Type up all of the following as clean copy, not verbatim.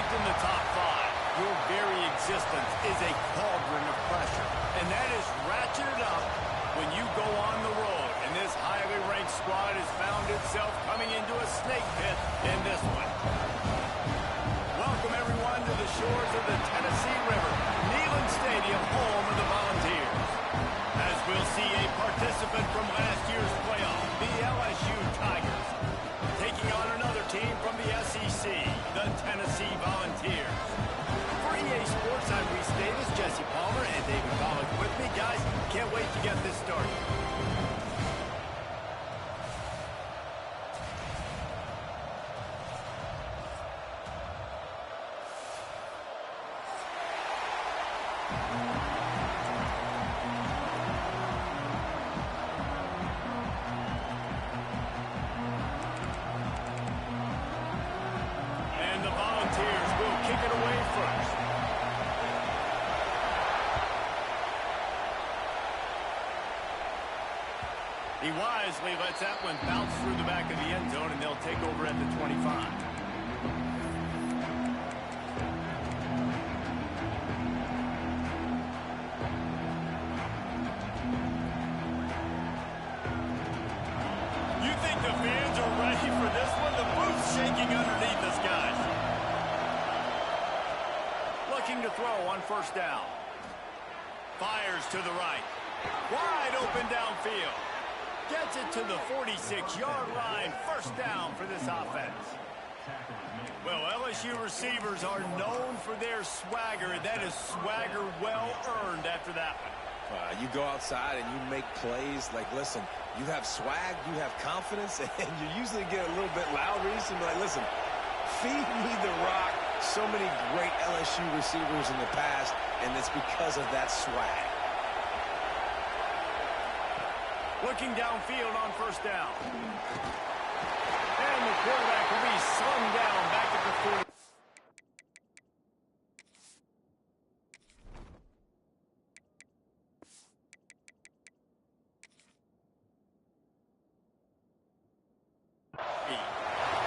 involved in the top five, your very existence is a cauldron of pressure. And that is ratcheted up when you go on the road. And this highly ranked squad has found itself coming into a snake pit in this one. Welcome, everyone, to the shores of the Tennessee River, Neyland Stadium, home of the Volunteers. As we'll see a participant from last year's playoff, the LSU Tigers, taking on another team from the SEC, the Tennessee Volunteers. For EA Sports, I'm Reese Davis, Jesse Palmer, and David Pollock with me. Guys, can't wait to get this started. He wisely lets that one bounce through the back of the end zone, and they'll take over at the 25. You think the fans are ready for this one? The booth's shaking underneath us, guys. Looking to throw on first down. Fires to the right. Wide open downfield. Gets it to the 46-yard line. First down for this offense. Well, LSU receivers are known for their swagger. That is swagger well earned after that one. You go outside and you make plays. Like, listen, you have swag, you have confidence, and you usually get a little bit loud recently. Like, listen, feed me the rock. So many great LSU receivers in the past, and it's because of that swag. Looking downfield on first down. And the quarterback will be slung down back at the 40.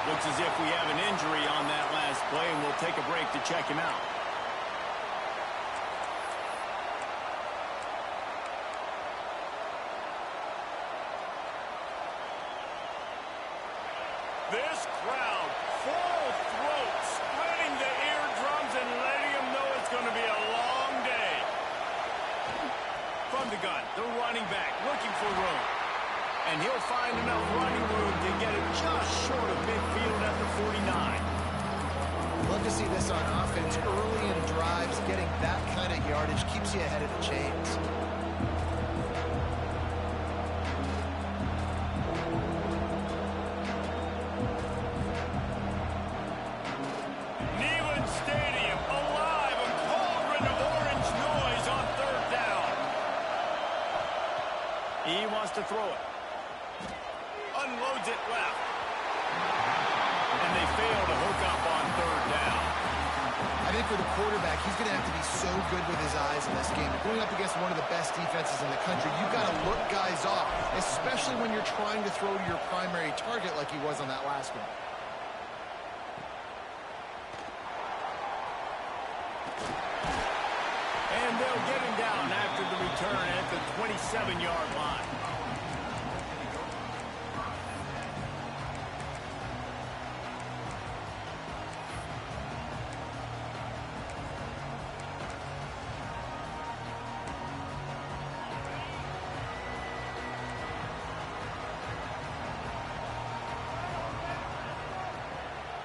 Looks as if we have an injury on that last play, and we'll take a break to check him out. This crowd, full throat, splitting the eardrums and letting them know it's going to be a long day. From the gun, the running back looking for room. And he'll find enough running room to get it just short of midfield at the 49. Love to see this on offense early in drives. Getting that kind of yardage keeps you ahead of the chains. He wants to throw it. Unloads it left. And they fail to hook up on third down. I think for the quarterback, he's going to have to be so good with his eyes in this game. Going up against one of the best defenses in the country, you've got to look guys off, especially when you're trying to throw to your primary target like he was on that last one. And they'll get him down after the return at the 27-yard line.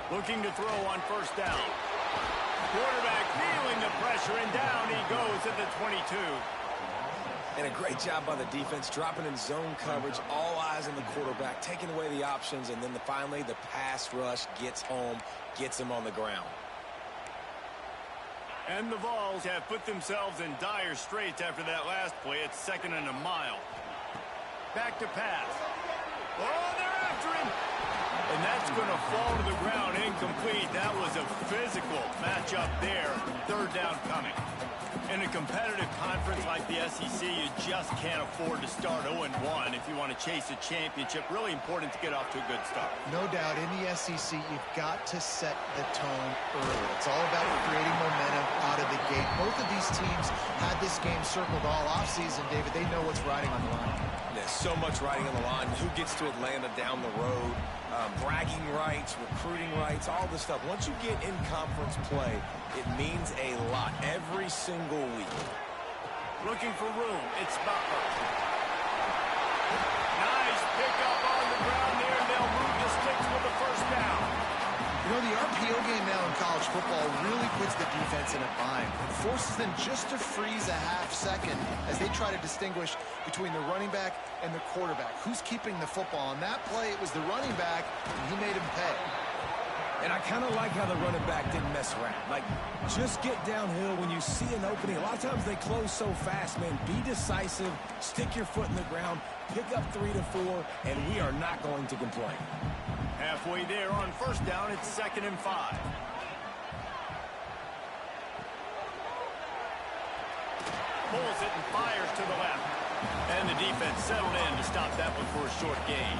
Looking to throw on first down. Quarterback feeling the pressure, and down he goes at the 22. And a great job by the defense, dropping in zone coverage, all eyes on the quarterback, taking away the options, and then finally the pass rush gets home, gets him on the ground. And the Vols have put themselves in dire straits after that last play. It's 2nd and a mile. Back to pass. Oh, they're after him. And that's going to fall to the ground incomplete. That was a physical matchup there. Third down coming. In a competitive conference like the SEC, you just can't afford to start 0-1 if you want to chase a championship. Really important to get off to a good start. No doubt, in the SEC, you've got to set the tone early. It's all about creating momentum out of the gate. Both of these teams had this game circled all offseason, David. They know what's riding on the line. There's so much riding on the line. Who gets to Atlanta down the road? Bragging rights, recruiting rights, all this stuff. Once you get in conference play, it means a lot every single week. Looking for room. It's Butler. Nice pickup on the ground there. They'll move the sticks with the first down. You know, the RPO game now in college football really puts the defense in a bind. It forces them just to freeze a half second as they try to distinguish between the running back and the quarterback. Who's keeping the football? On that play, it was the running back, and he made him pay. And I kind of like how the running back didn't mess around. Like, just get downhill when you see an opening. A lot of times they close so fast, man. Be decisive, stick your foot in the ground, pick up 3 to 4, and we are not going to complain. Halfway there on first down, it's 2nd and 5. Pulls it and fires to the left. And the defense settled in to stop that one for a short gain.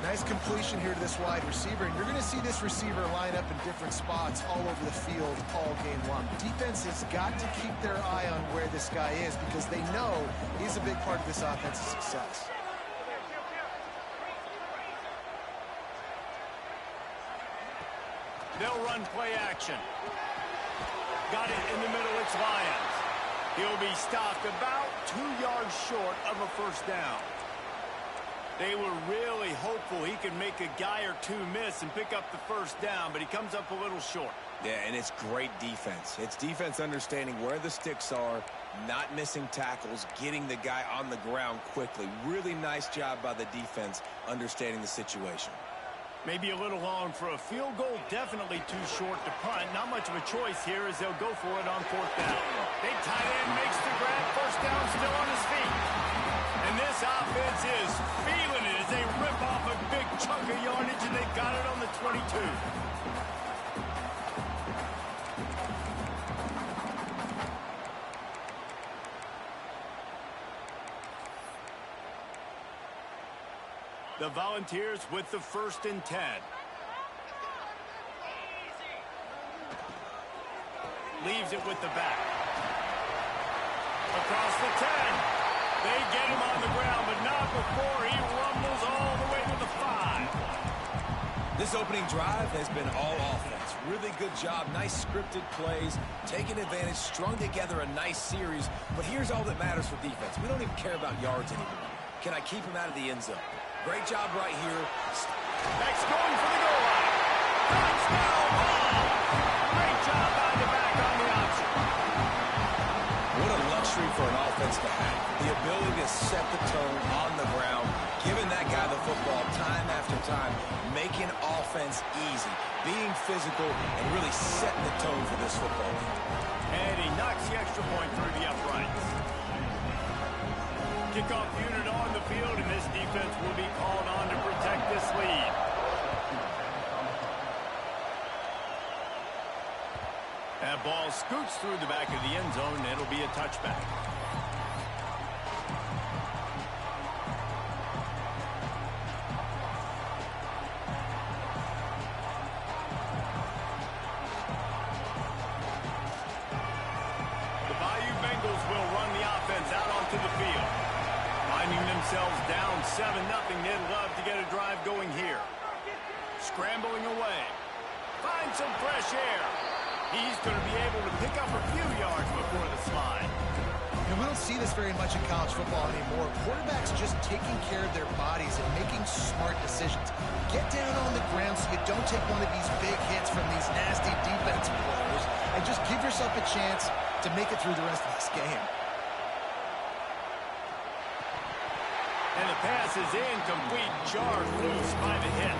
Nice completion here to this wide receiver, and you're going to see this receiver line up in different spots all over the field all game long. Defense has got to keep their eye on where this guy is because they know he's a big part of this offense's success. They'll run play action. Got it in the middle, it's Lions. He'll be stopped about 2 yards short of a first down. They were really hopeful he could make a guy or two miss and pick up the first down, but he comes up a little short. Yeah, and it's great defense. It's defense understanding where the sticks are, not missing tackles, getting the guy on the ground quickly. Really nice job by the defense understanding the situation. Maybe a little long for a field goal, definitely too short to punt. Not much of a choice here as they'll go for it on 4th down. Big tight end makes the grab, first down, still on his feet. And this offense is feeling it as they rip off a big chunk of yardage, and they've got it on the 22. The Volunteers with the 1st and 10. Leaves it with the back. Across the 10. They get him on the ground, but not before he rumbles all the way to the 5. This opening drive has been all offense. Really good job. Nice scripted plays. Taking advantage. Strung together a nice series. But here's all that matters for defense. We don't even care about yards anymore. Can I keep him out of the end zone? Great job right here. Beck's going for the goal line. Touchdown ball. Great job by the back on the option. What a luxury for an offense to have. The ability to set the tone on the ground, giving that guy the football time after time, making offense easy, being physical, and really setting the tone for this football game. And he knocks the extra point through the uprights. Kickoff unit on the field, and this defense will be called on to protect this lead. That ball scoots through the back of the end zone, and it'll be a touchback. The Bayou Bengals will run the offense out onto the field. Finding themselves down 7-0, they'd love to get a drive going here. Scrambling away. Find some fresh air. He's going to be able to pick up a few yards before the slide. And we don't see this very much in college football anymore. Quarterbacks just taking care of their bodies and making smart decisions. Get down on the ground so you don't take one of these big hits from these nasty defensive players and just give yourself a chance to make it through the rest of this game. And the pass is incomplete, jarred loose by the hit.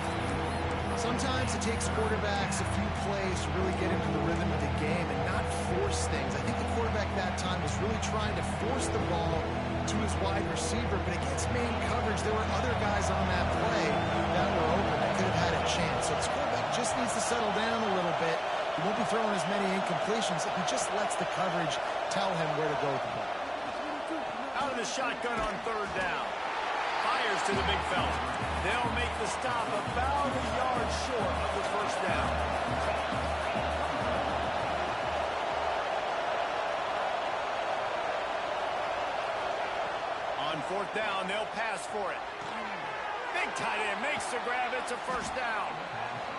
Sometimes it takes quarterbacks a few plays to really get into the rhythm of the game and not force things. I think the quarterback that time was really trying to force the ball to his wide receiver, but against man coverage, there were other guys on that play that were open that could have had a chance. So this quarterback just needs to settle down a little bit He won't be throwing as many incompletions. He just lets the coverage tell him where to go with the ball. Out of the shotgun on third down. Fires to the big fella. They'll make the stop about a yard short of the first down. On fourth down, they'll pass for it. Big tight end makes the grab. It's a first down.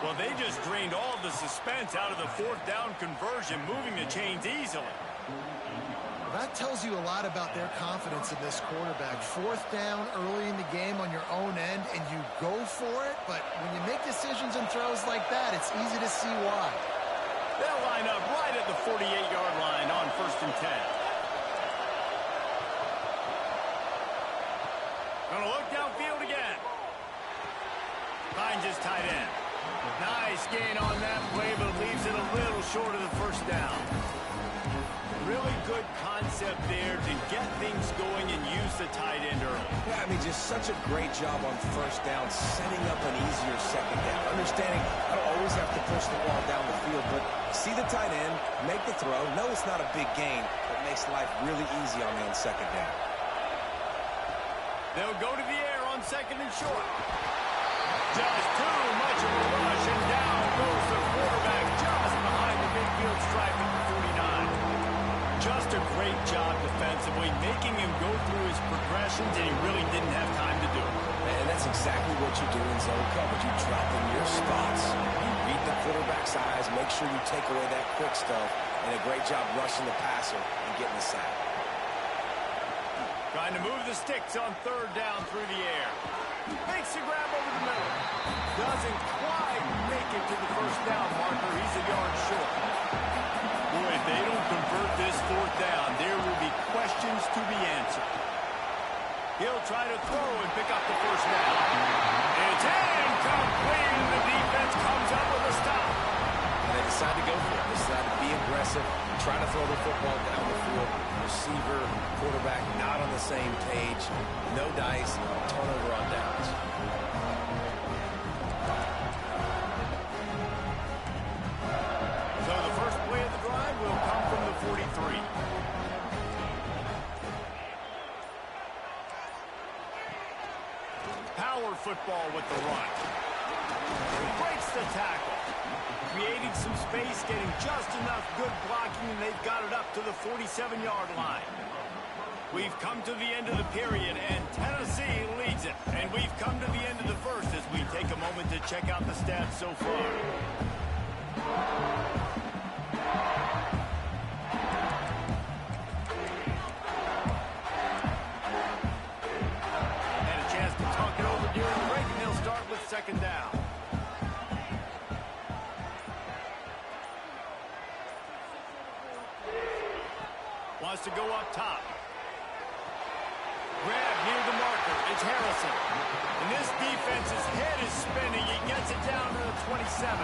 Well, they just drained all the suspense out of the fourth down conversion, moving the chains easily. That tells you a lot about their confidence in this quarterback. Fourth down early in the game on your own end, and you go for it, but when you make decisions and throws like that, it's easy to see why. They'll line up right at the 48-yard line on 1st and 10. Gonna look downfield again. Finds his tight end. Nice gain on that play, but leaves it a little short of the first down. Really good concept there to get things going and use the tight end early. Yeah, I mean, just such a great job on first down, setting up an easier second down. Understanding I don't always have to push the ball down the field, but see the tight end, make the throw. No, it's not a big gain, but makes life really easy on me on second down. They'll go to the air on 2nd and short. Just too much of a rush, and down goes the quarterback just behind the midfield stripe at the 49. Just a great job defensively, making him go through his progressions, and he really didn't have time to do it. And that's exactly what you do in zone coverage. You drop in your spots. You read the quarterback's eyes, make sure you take away that quick stuff, and a great job rushing the passer and getting the sack. Trying to move the sticks on third down through the air. Makes the grab over the middle. Doesn't quite make it to the first down marker. He's a yard short. Boy, if they don't convert this fourth down, there will be questions to be answered. He'll try to throw and pick up the first down. It's incomplete, and the defense comes up with a stop. And they decide to go for it. They decide to be aggressive, try to throw the football down the field. Receiver, quarterback, not on the same page. No dice, turnover on downs. So the first play of the drive will come from the 43. Power football with the run. Breaks the tackle. Creating some space, getting just enough good blocking, and they've got it up to the 47-yard line. We've come to the end of the period, and Tennessee leads it. And we've come to the end of the first as we take a moment to check out the stats so far. Had a chance to talk it over during the break, and they'll start with 2nd down. Wants to go up top. Grab near the marker. It's Harrison. And this defense's head is spinning. He gets it down to the 27.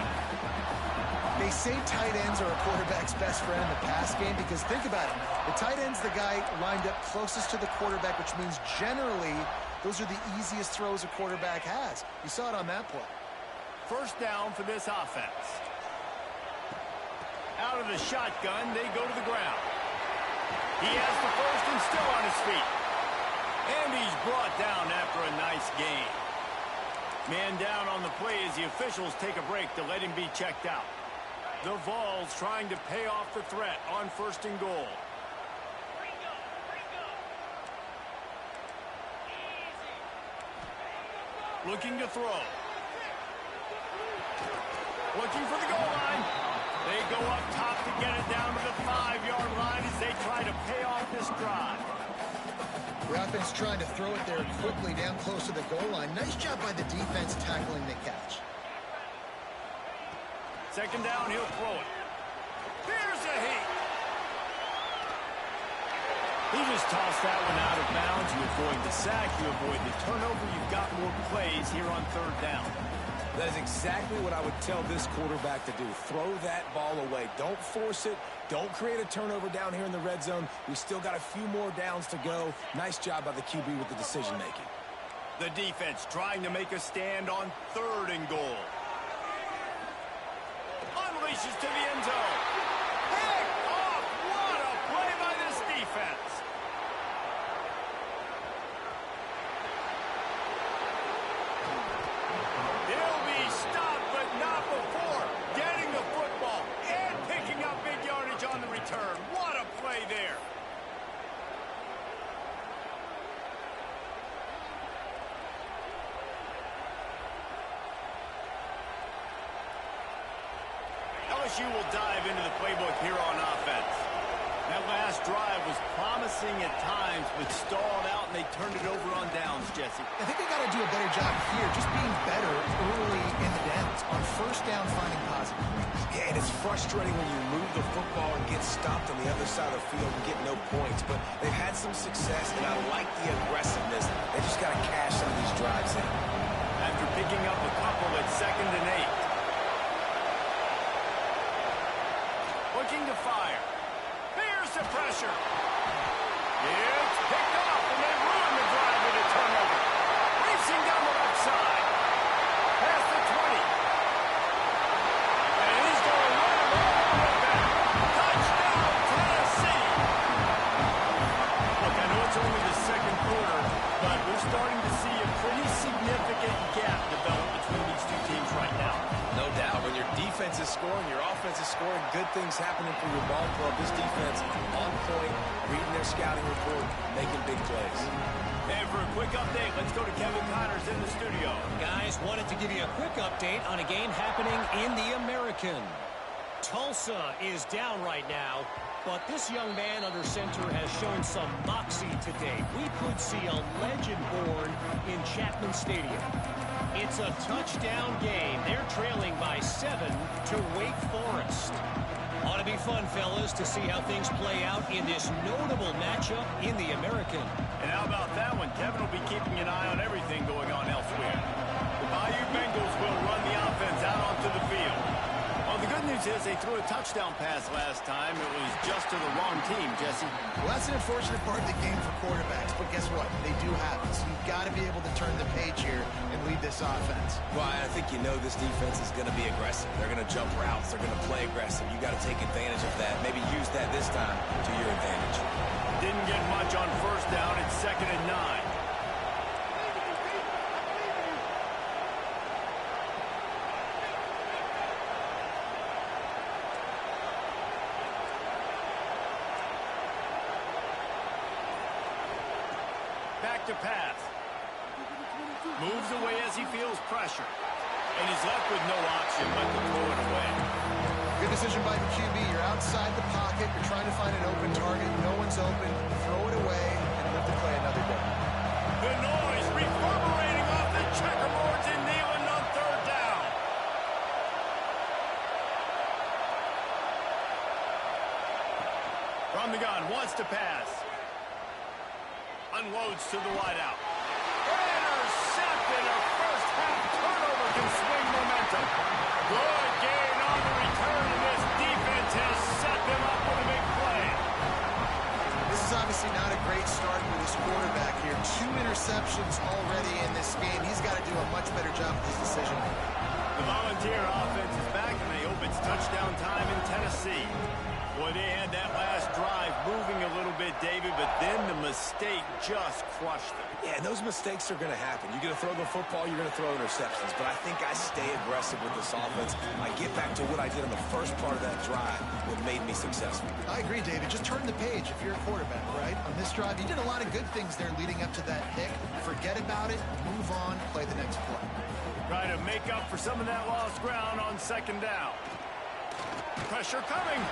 They say tight ends are a quarterback's best friend in the pass game because think about it. The tight end's the guy lined up closest to the quarterback, which means generally those are the easiest throws a quarterback has. You saw it on that play. First down for this offense. Out of the shotgun, they go to the ground. He has the first and still on his feet. And he's brought down after a nice gain. Man down on the play as the officials take a break to let him be checked out. The Vols trying to pay off the threat on 1st and goal. Looking to throw. Looking for the goal line. They go up top to get it down to the 5-yard line as they try to pay off this drive. The offense trying to throw it there quickly down close to the goal line. Nice job by the defense tackling the catch. 2nd down, he'll throw it. Here's a heat. He just tossed that one out of bounds. You avoid the sack, you avoid the turnover. You've got more plays here on 3rd down. That is exactly what I would tell this quarterback to do. Throw that ball away. Don't force it. Don't create a turnover down here in the red zone. We still got a few more downs to go. Nice job by the QB with the decision-making. The defense trying to make a stand on 3rd and goal. races to the end zone. Pick off. What a play by this defense. They'll be stopped, but not before getting the football and picking up big yardage on the return. What a play there. LSU will dive into the playbook here on offense. That last drive was promising at times, but stalled out, and they turned it over on downs, Jesse. I think they got to do a better job here, just being better early in the downs. On first down, finding positive plays. Yeah, and it's frustrating when you move the football and get stopped on the other side of the field and get no points. But they've had some success, and I like the aggressiveness. They just got to cash some of these drives in. After picking up a couple at 2nd and 8. Looking to fire. Here's the pressure. It's picked off, and they ruin the drive with a turnover. Racing down the left side. Past the 20. And he's going to run it all the way back. Touchdown, Tennessee. Look, I know it's only the second quarter, but we're starting to see a pretty significant gap develop between these two teams right now. No doubt. When your defense is scoring, your offense is scoring, good things happening for your ball club. This defense on point, reading their scouting report, making big plays. And for a quick update, let's go to Kevin Connors in the studio. Guys, wanted to give you a quick update on a game happening in the American. Tulsa is down right now, but this young man under center has shown some moxie today. We could see a legend born in Chapman Stadium. It's a touchdown game. They're trailing by 7 to Wake Forest. Ought to be fun, fellas, to see how things play out in this notable matchup in the American. And how about that one? Kevin will be keeping an eye on everything going on elsewhere. The Bayou Bengals will run the offense out onto the field. Well, the good news is they threw a touchdown pass last time. It was just to the wrong team, Jesse. Well, that's an unfortunate part of the game for quarterbacks, but guess what? They do have it, so you've got to be able to turn the page here and lead this offense. Well, I think you know this defense is going to be aggressive. They're going to jump routes. They're going to play aggressive. You got to take advantage of that. Maybe use that this time to your advantage. Didn't get much on first down. It's 2nd and 9. Back to pass. Moves away as he feels pressure. And he's left with no option but to throw it away. Good decision by the QB. You're outside the pocket. You're trying to find an open target. No one's open. Throw it away and live to play another day. The noise reverberating off the checkerboards in Neyland on 3rd down. From the gun, wants to pass. Unloads to the wideout. Intercepted. A first half turnover can swing momentum. Good gain on the return, and this defense has set them up with a big play. This is obviously not a great start for this quarterback here. 2 interceptions already in this game. He's got to do a much better job with his decision. The Volunteer offense is back, and they hope it's touchdown time in Tennessee. Boy, they had that last drive moving a little bit, David, but then the mistake just crushed them. Yeah, and those mistakes are going to happen. You're going to throw the football, you're going to throw interceptions. But I think I stay aggressive with this offense. I get back to what I did on the first part of that drive, what made me successful. I agree, David. Just turn the page if you're a quarterback, right? On this drive, you did a lot of good things there leading up to that pick. Forget about it, move on, play the next play. Trying to make up for some of that lost ground on 2nd down. Pressure coming.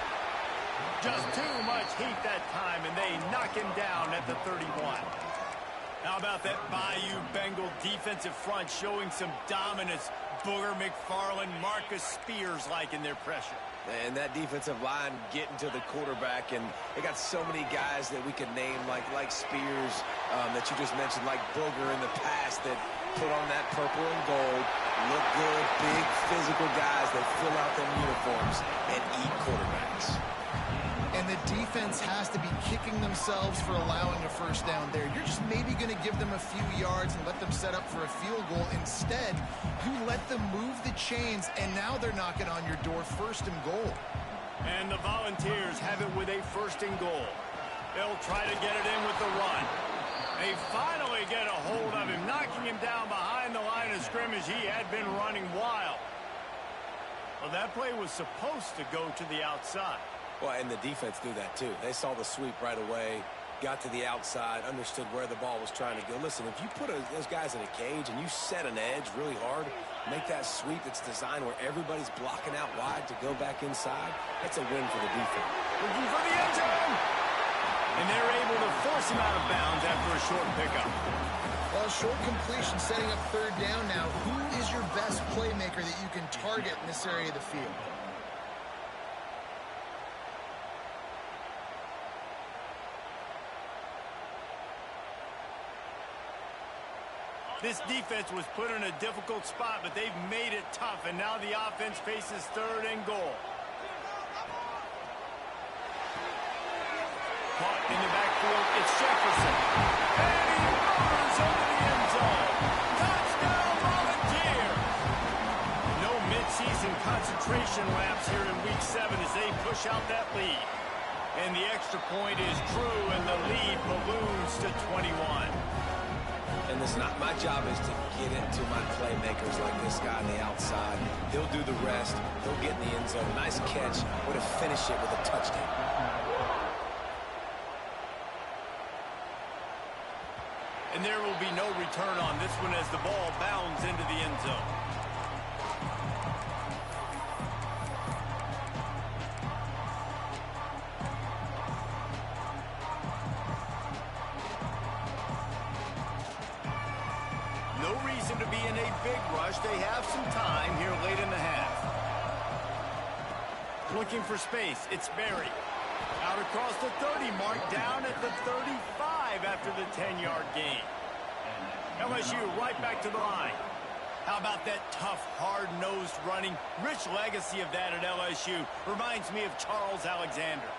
Just too much heat that time, and they knock him down at the 31. How about that Bayou Bengal defensive front showing some dominance? Booger McFarland, Marcus Spears-like in their pressure. And that defensive line getting to the quarterback, and they got so many guys that we could name like Spears that you just mentioned, like Booger in the past that put on that purple and gold, look good, big physical guys that fill out their uniforms and eat quarterbacks. And the defense has to be kicking themselves for allowing a first down there. You're just maybe going to give them a few yards and let them set up for a field goal. Instead, you let them move the chains, and now they're knocking on your door, 1st and goal. And the Volunteers have it with a 1st and goal. They'll try to get it in with the run. They finally get a hold of him, knocking him down behind the line of scrimmage. He had been running wild. Well, that play was supposed to go to the outside. Well, and the defense knew that, too. They saw the sweep right away, got to the outside, understood where the ball was trying to go. Listen, if you put those guys in a cage and you set an edge really hard, make that sweep that's designed where everybody's blocking out wide to go back inside, that's a win for the defense. Looking for the end zone. And they're able to force him out of bounds after a short pickup. Well, short completion setting up 3rd down now. Who is your best playmaker that you can target in this area of the field? This defense was put in a difficult spot, but they've made it tough, and now the offense faces 3rd and goal. Caught in the backfield, it's Jefferson. And he runs into the end zone. Touchdown, Volunteer! No midseason concentration laps here in Week 7 as they push out that lead. And the extra point is true, and the lead balloons to 21. And listen, my job is to get into my playmakers like this guy on the outside. He'll do the rest. He'll get in the end zone. Nice catch. Way to finish it with a touchdown. And there will be no return on this one as the ball bounds into the end zone. No reason to be in a big rush. They have some time here late in the half. Looking for space. It's Berry. Out across the 30 mark, down at the 35 after the 10-yard gain. LSU right back to the line. How about that tough, hard-nosed running? Rich legacy of that at LSU. Reminds me of Charles Alexander.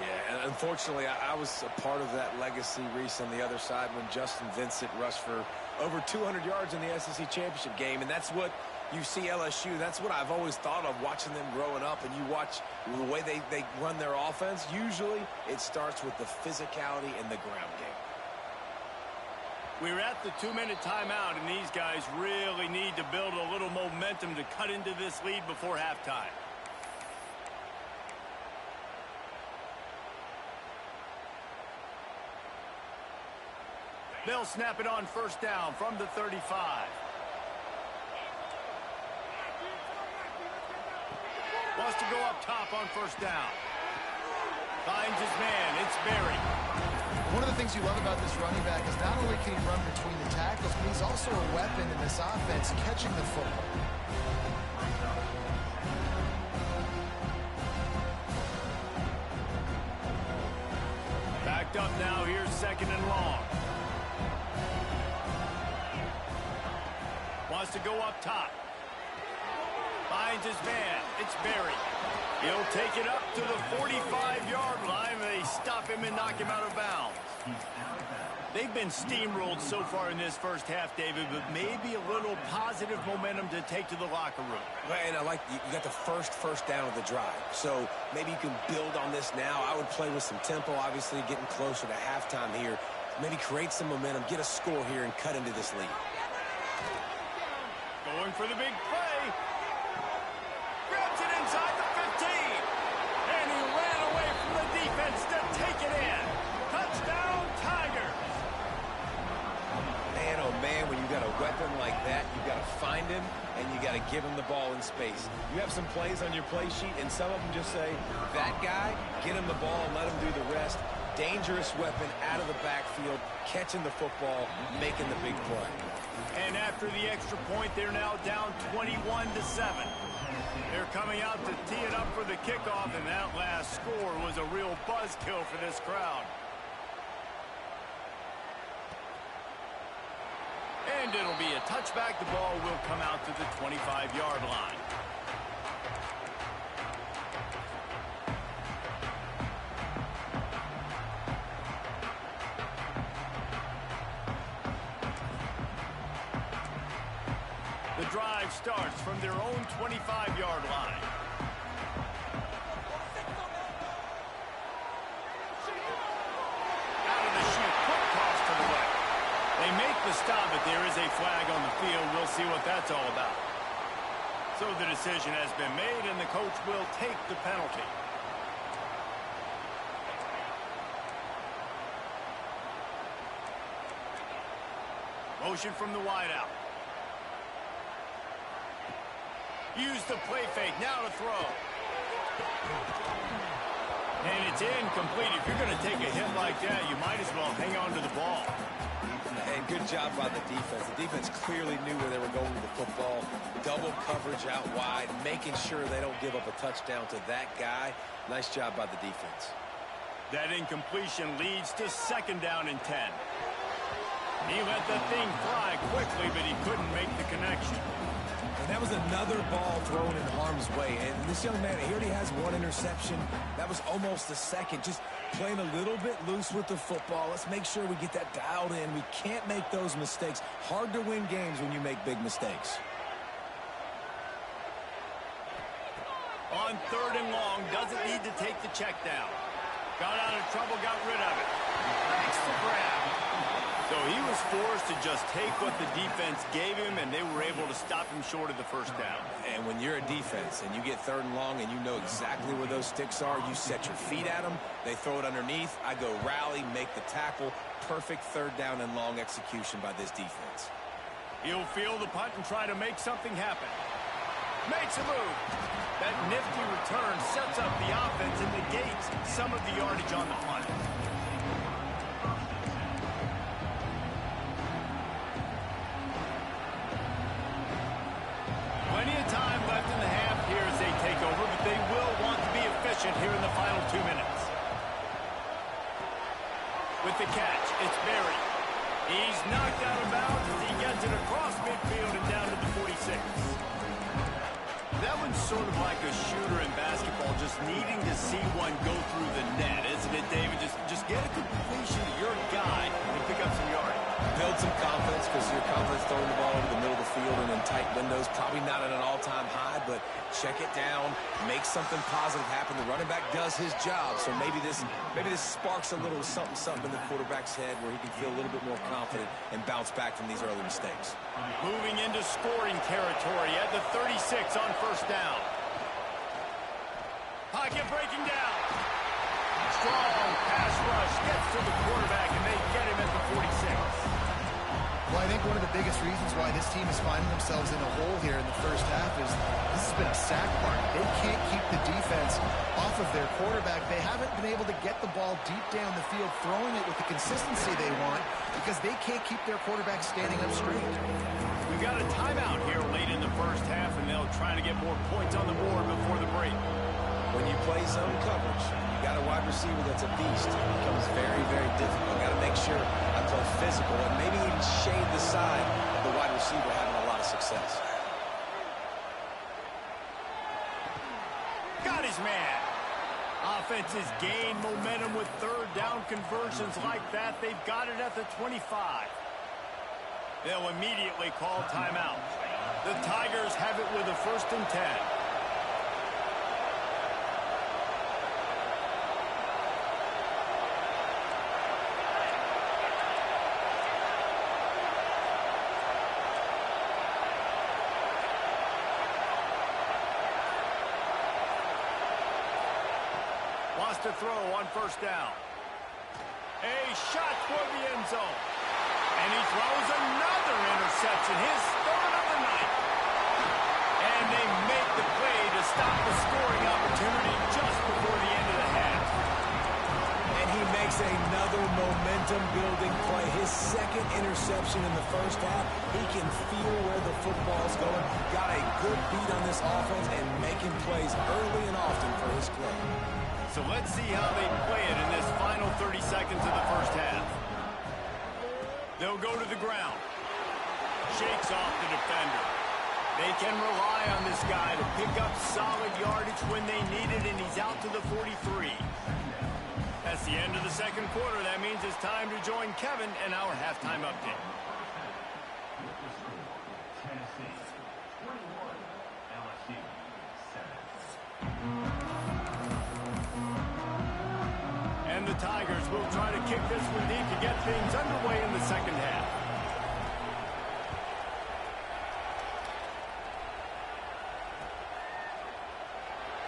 Yeah, and unfortunately, I was a part of that legacy, Reese, on the other side when Justin Vincent rushed for over 200 yards in the SEC championship game, and that's what you see LSU. That's what I've always thought of watching them growing up, and you watch the way they run their offense. Usually, it starts with the physicality in the ground game. We're at the 2-minute timeout, and these guys really need to build a little momentum to cut into this lead before halftime. They'll snap it on 1st down from the 35. Wants to go up top on 1st down. Finds his man. It's Berry. One of the things you love about this running back is not only can he run between the tackles, but he's also a weapon in this offense catching the football. Backed up now. Here's 2nd and long. Wants to go up top. Finds his man. It's Berry. He'll take it up to the 45-yard line. They stop him and knock him out of bounds. They've been steamrolled so far in this first half, David, but maybe a little positive momentum to take to the locker room. And I like you got the first down of the drive. So maybe you can build on this now. I would play with some tempo, obviously getting closer to halftime here. Maybe create some momentum, get a score here, and cut into this lead. Going for the big play. Grabs it inside the 15. And he ran away from the defense to take it in. Touchdown, Tigers. Man, oh man, when you got a weapon like that, you got to find him, and you got to give him the ball in space. You have some plays on your play sheet, and some of them just say, that guy, get him the ball and let him do the rest. Dangerous weapon out of the backfield, catching the football, making the big play. And after the extra point, they're now down 21-7. They're coming out to tee it up for the kickoff, and that last score was a real buzzkill for this crowd. And it'll be a touchback. The ball will come out to the 25-yard line. The drive starts from their own 25-yard line. Out of the chute, quick toss to the left. They make the stop, but there is a flag on the field. We'll see what that's all about. So the decision has been made, and the coach will take the penalty. Motion from the wideout. Use the play fake. Now to throw. And it's incomplete. If you're going to take a hit like that, you might as well hang on to the ball. And good job by the defense. The defense clearly knew where they were going with the football. Double coverage out wide, making sure they don't give up a touchdown to that guy. Nice job by the defense. That incompletion leads to 2nd down and 10. He let the thing fly quickly, but he couldn't make the connection. And that was another ball thrown in harm's way. And this young man, he already has 1 interception. That was almost the second. Just playing a little bit loose with the football. Let's make sure we get that dialed in. We can't make those mistakes. Hard to win games when you make big mistakes. On 3rd and long, doesn't need to take the check down. Got out of trouble, got rid of it. Thanks to grab. So he was forced to just take what the defense gave him, and they were able to stop him short of the 1st down. And when you're a defense and you get 3rd and long and you know exactly where those sticks are, you set your feet at them, they throw it underneath, I go rally, make the tackle. Perfect 3rd down and long execution by this defense. He'll field the punt and try to make something happen. Makes a move. That nifty return sets up the offense and negates some of the yardage on the punt. Plenty of time left in the half here as they take over, but they will want to be efficient here in the final 2 minutes. With the catch, it's Berry. He's knocked out of bounds as he gets it across midfield and down to the 46. That one's sort of like a shooter in basketball, just needing to see one go through the net, isn't it, David? Just get a completion to your guy and pick up some yardage. Build some confidence, because your confidence throwing the ball over the middle of the field and in tight windows, probably not at an all-time high, but check it down, make something positive happen. The running back does his job, so maybe this sparks a little something in the quarterback's head where he can feel a little bit more confident and bounce back from these early mistakes. Moving into scoring territory at the 36 on 1st down. Pocket breaking down. Strong pass rush gets to the quarterback, and they get him at the 46. Well, I think one of the biggest reasons why this team is finding themselves in a hole here in the 1st half is this has been a sack market. They can't keep the defense off of their quarterback. They haven't been able to get the ball deep down the field, throwing it with the consistency they want, because they can't keep their quarterback standing up straight. We've got a timeout here late in the 1st half, and they'll try to get more points on the board before the break. When you play zone coverage, you got a wide receiver that's a beast. It becomes very, very difficult. Got to make sure I play physical and maybe even shade the side of the wide receiver having a lot of success. Got his man. Offenses gain momentum with 3rd down conversions like that. They've got it at the 25. They'll immediately call timeout. The Tigers have it with a 1st and 10. To throw on 1st down. A shot for the end zone. And he throws another interception, his 3rd of the night. And they make the play to stop the scoring opportunity just before the end of the half. And he makes another momentum-building play. His 2nd interception in the 1st half. He can feel where the football's going. Got a good beat on this offense and making plays early and often for his club. So let's see how they play it in this final 30 seconds of the 1st half. They'll go to the ground. Shakes off the defender. They can rely on this guy to pick up solid yardage when they need it, and he's out to the 43. That's the end of the 2nd quarter. That means it's time to join Kevin and our halftime update. the Tigers will try to kick this one deep to get things underway in the second half.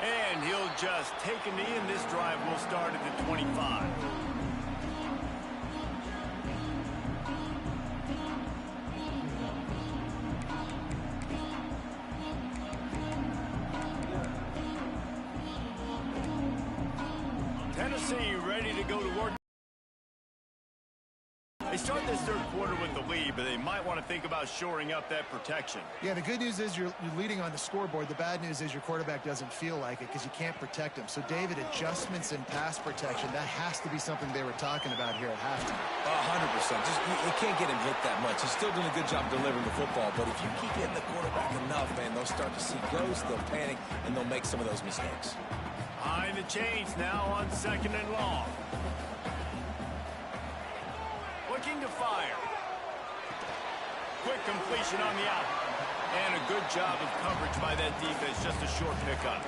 And he'll just take a knee, and this drive will start at the 25. Tennessee ready to go to work. They start this third quarter with the lead, but they might want to think about shoring up that protection. Yeah, the good news is you're leading on the scoreboard. The bad news is your quarterback doesn't feel like it because you can't protect him. So, David, adjustments in pass protection, that has to be something they were talking about here at halftime. 100%. Just you can't get him hit that much. He's still doing a good job delivering the football, but if you keep hitting the quarterback enough, man, they'll start to see ghosts, they'll panic, and they'll make some of those mistakes. Behind the chains now on 2nd and long. Looking to fire. Quick completion on the out. And a good job of coverage by that defense. Just a short pickup.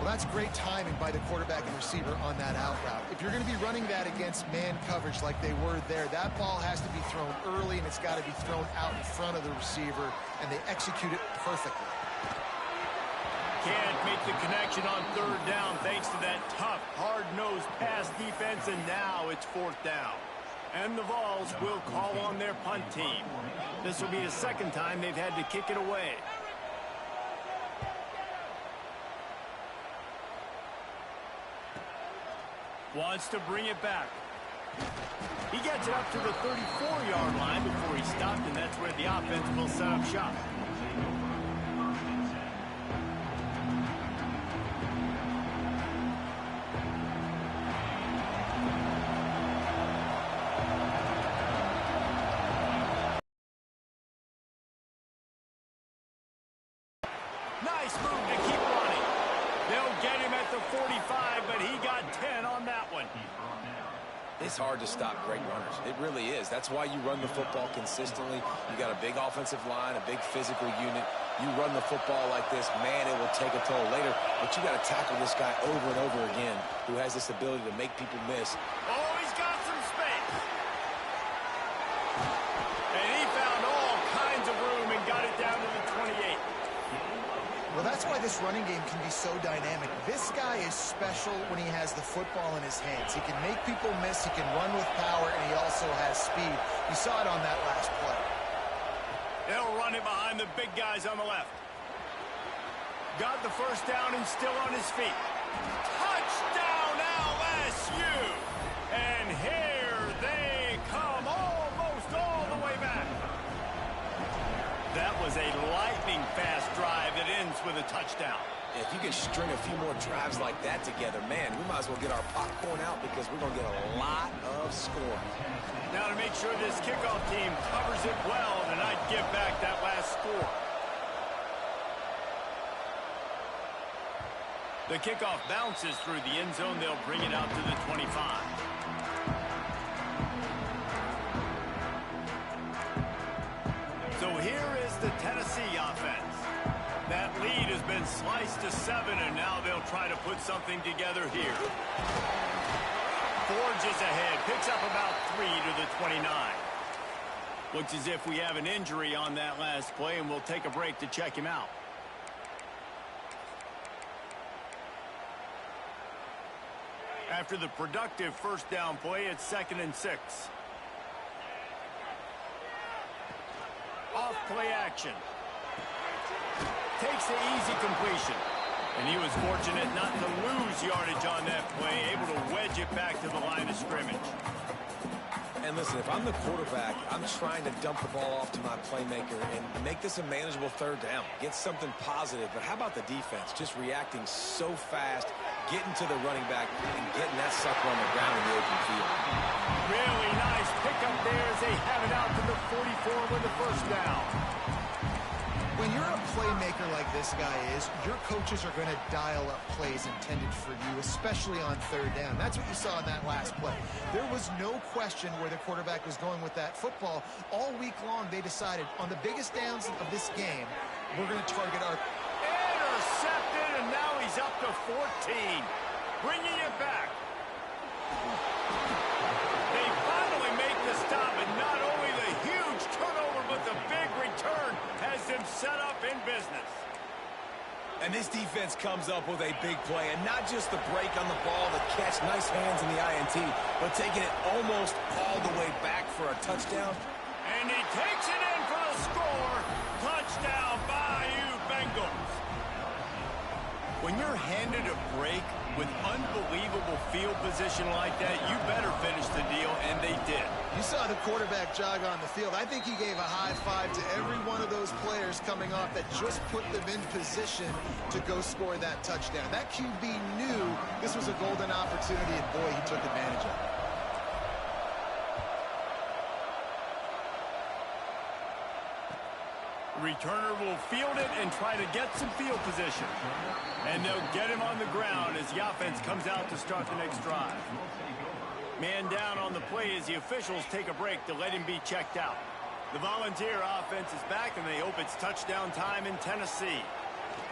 Well, that's great timing by the quarterback and receiver on that out route. If you're going to be running that against man coverage like they were there, that ball has to be thrown early, and it's got to be thrown out in front of the receiver, and they execute it perfectly. Can't make the connection on 3rd down thanks to that tough, hard-nosed pass defense, and now it's 4th down. And the Vols will call on their punt team. This will be the second time they've had to kick it away. Wants to bring it back. He gets it up to the 34-yard line before he stopped, and that's where the offense will set up shop. Nice move to keep running. They'll get him at the 45, but he got 10 on that one. It's hard to stop great runners. It really is. That's why you run the football consistently. You got a big offensive line, a big physical unit. You run the football like this, man, it will take a toll later. But you got to tackle this guy over and over again who has this ability to make people miss. Oh, he's got some space. And he found all kinds of room and got it down to the 28. Well, that's why this running game can be so dynamic. This guy is special when he has the football in his hands. He can make people miss, he can run with power, and he also has speed. You saw it on that last play. They'll run it behind the big guys on the left. Got the first down and still on his feet. Touchdown, LSU! And here they come, almost all the way back. That was a lightning-fast drive that ends with a touchdown. If you can string a few more drives like that together, man, we might as well get our popcorn out because we're going to get a lot of scoring. Now to make sure this kickoff team covers it well and not give back that last score. The kickoff bounces through the end zone. They'll bring it out to the 25. So here is the Tennessee offense. That lead has been sliced to 7, and now they'll try to put something together here. Forges ahead, picks up about 3 to the 29. Looks as if we have an injury on that last play, and we'll take a break to check him out. After the productive first down play, it's 2nd and 6. Off play action. Takes the easy completion. And he was fortunate not to lose yardage on that play, able to wedge it back to the line of scrimmage. And listen, if I'm the quarterback, I'm trying to dump the ball off to my playmaker and make this a manageable 3rd down. Get something positive. But how about the defense? Just reacting so fast, getting to the running back, and getting that sucker on the ground in the open field. Really nice pickup there as they have it out to the 44 with the first down. When you're a playmaker like this guy is, your coaches are going to dial up plays intended for you, especially on 3rd down. That's what you saw in that last play. There was no question where the quarterback was going with that football. All week long, they decided on the biggest downs of this game, we're going to target our... Intercepted, and now he's up to 14. Bringing it back. They finally make the stop, and not only the huge turnover, but the big return has them set up in business. And this defense comes up with a big play, and not just the break on the ball, the catch, nice hands in the INT, but taking it almost all the way back for a touchdown. And he takes it in for the score. Touchdown, Bayou Bengals. When you're handed a break with unbelievable field position like that, you better finish the deal, and they did. You saw the quarterback jog on the field. I think he gave a high five to every one of those players coming off that just put them in position to go score that touchdown. That QB knew this was a golden opportunity, and boy, he took advantage of it. Returner will field it and try to get some field position. And they'll get him on the ground as the offense comes out to start the next drive. Man down on the play as the officials take a break to let him be checked out. The Volunteer offense is back, and they hope it's touchdown time in Tennessee.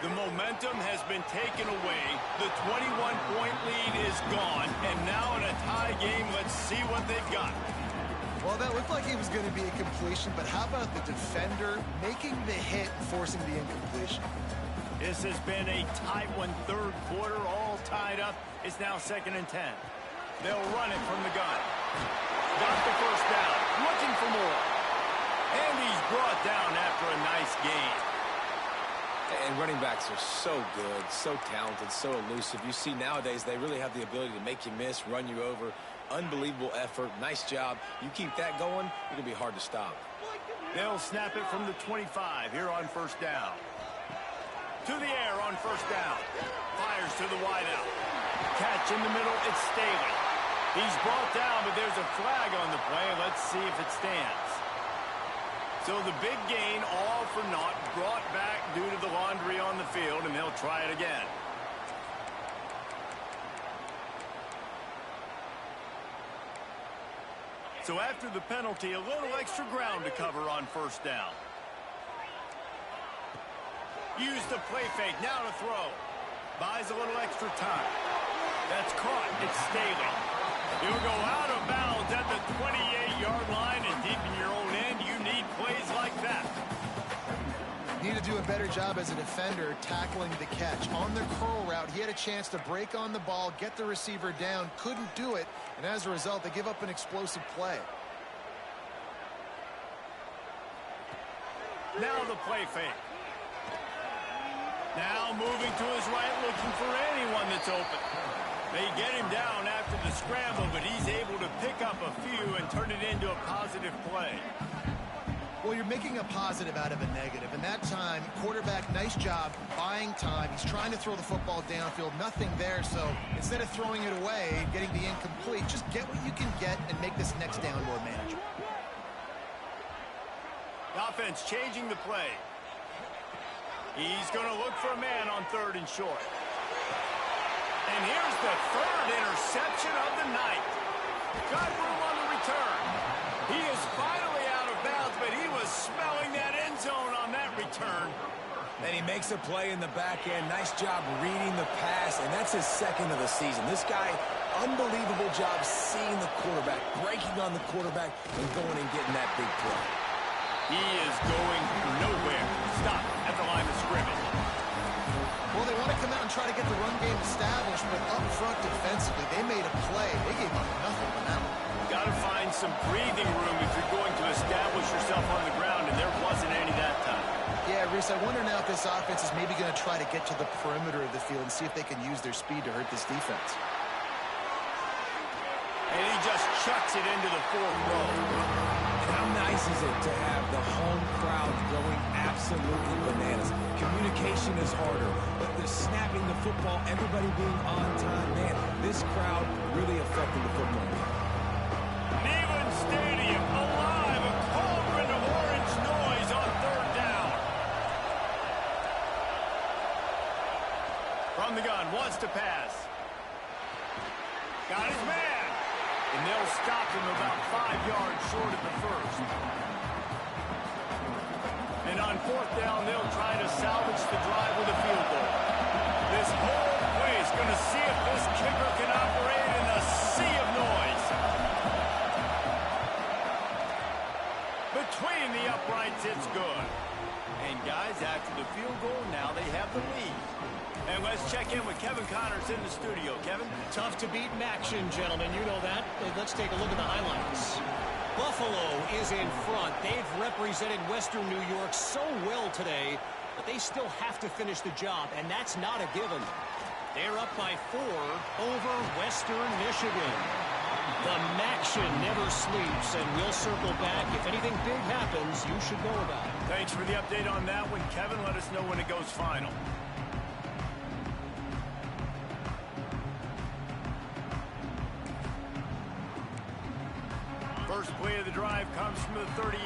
The momentum has been taken away. The 21-point lead is gone. And now in a tie game, let's see what they've got. Well, that looked like it was going to be a completion, but how about the defender making the hit and forcing the incompletion? This has been a tight one, third quarter, all tied up. It's now 2nd and 10. They'll run it from the gun. Got the first down, looking for more. And he's brought down after a nice gain. And running backs are so good, so talented, so elusive. You see nowadays they really have the ability to make you miss, run you over. Unbelievable effort. Nice job. You keep that going, it'll be hard to stop. They'll snap it from the 25 here on first down. To the air on first down. Fires to the wideout. Catch in the middle, it's Staley. He's brought down, but there's a flag on the play. Let's see if it stands. So the big gain, all for naught, brought back due to the laundry on the field, and they'll try it again. So after the penalty, a little extra ground to cover on first down. Use the play fake, now to throw. Buys a little extra time. That's caught, it's Staley. He'll go out of bounds at the 28-yard line, and deep in your own end, you need plays like that. Need to do a better job as a defender tackling the catch. On the curl route, he had a chance to break on the ball, get the receiver down, couldn't do it, and as a result, they give up an explosive play. Now the play fake. Now moving to his right, looking for anyone that's open. They get him down after the scramble, but he's able to pick up a few and turn it into a positive play. Well, you're making a positive out of a negative, and that time, quarterback, nice job, buying time. He's trying to throw the football downfield, nothing there, so instead of throwing it away, getting the incomplete, just get what you can get and make this next down more manageable. Offense changing the play. He's going to look for a man on 3rd and short. And here's the 3rd interception of the night. Got room on the return. He is finally out of bounds, but he was smelling that end zone on that return. And he makes a play in the back end. Nice job reading the pass, and that's his 2nd of the season. This guy, unbelievable job seeing the quarterback, breaking on the quarterback, and going and getting that big play. He is going nowhere. Stop at the line of scrimmage. Well, they want to come out and try to get the run game established, but up front defensively, they made a play. They gave up nothing on that one. Got to find some breathing room if you're going to establish yourself on the ground, and there wasn't any that time. Yeah, Reese, I wonder now if this offense is maybe going to try to get to the perimeter of the field and see if they can use their speed to hurt this defense. And he just chucks it into the 4th row. How nice is it to have the home crowd going absolutely bananas? Communication is harder, but the snapping the football, everybody being on time, man, this crowd really affecting the football game. Neyland Stadium alive, a cauldron of orange noise on 3rd down. From the gun, wants to pass. Got his man. And they'll stop him about 5 yards short of the 1st. And on 4th down, they'll try to salvage the drive with a field goal. This whole place going to see if this kicker can operate in a sea of plays after the field goal. Now they have the lead. And let's check in with Kevin Connors in the studio. Kevin? Tough to beat action, gentlemen. You know that. Let's take a look at the highlights. Buffalo is in front. They've represented Western New York so well today, but they still have to finish the job, and that's not a given. They're up by 4 over Western Michigan. The Maction never sleeps, and we'll circle back. If anything big happens, you should know about it. Thanks for the update on that one, Kevin. Let us know when it goes final. First play of the drive comes from the 38.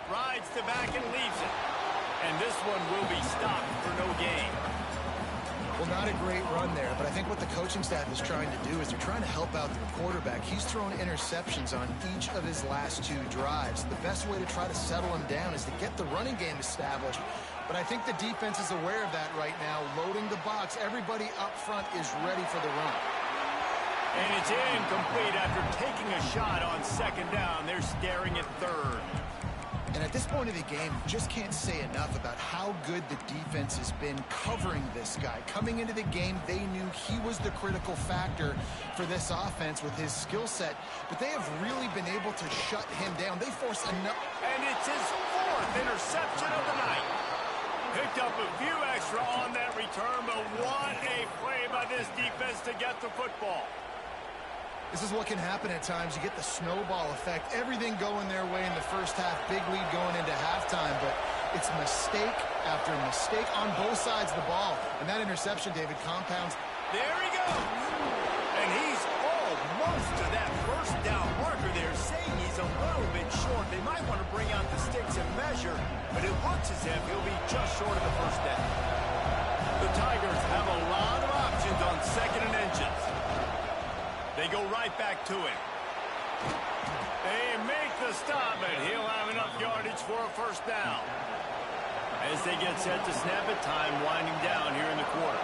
Rides the back and leaves it. And this one will be stopped for no gain. Well, not a great run there, but I think what the coaching staff is trying to do is they're trying to help out their quarterback. He's thrown interceptions on each of his last 2 drives. The best way to try to settle him down is to get the running game established. But I think the defense is aware of that right now, loading the box. Everybody up front is ready for the run. And it's incomplete after taking a shot on second down. They're staring at third. And at this point of the game, you just can't say enough about how good the defense has been covering this guy. Coming into the game, they knew he was the critical factor for this offense with his skill set. But they have really been able to shut him down. They force enough. And it's his 4th interception of the night. Picked up a few extra on that return, but what a play by this defense to get the football. This is what can happen at times. You get the snowball effect. Everything going their way in the first half. Big lead going into halftime, but it's mistake after mistake on both sides of the ball. And that interception, David, compounds. There he goes. And he's almost to that first down marker there, saying he's a little bit short. They might want to bring out the sticks and measure, but it looks as if he'll be just short of the first down. The Tigers have a lot of options on 2nd and inches. They go right back to him. They make the stop, and he'll have enough yardage for a first down. As they get set to snap it, time winding down here in the quarter.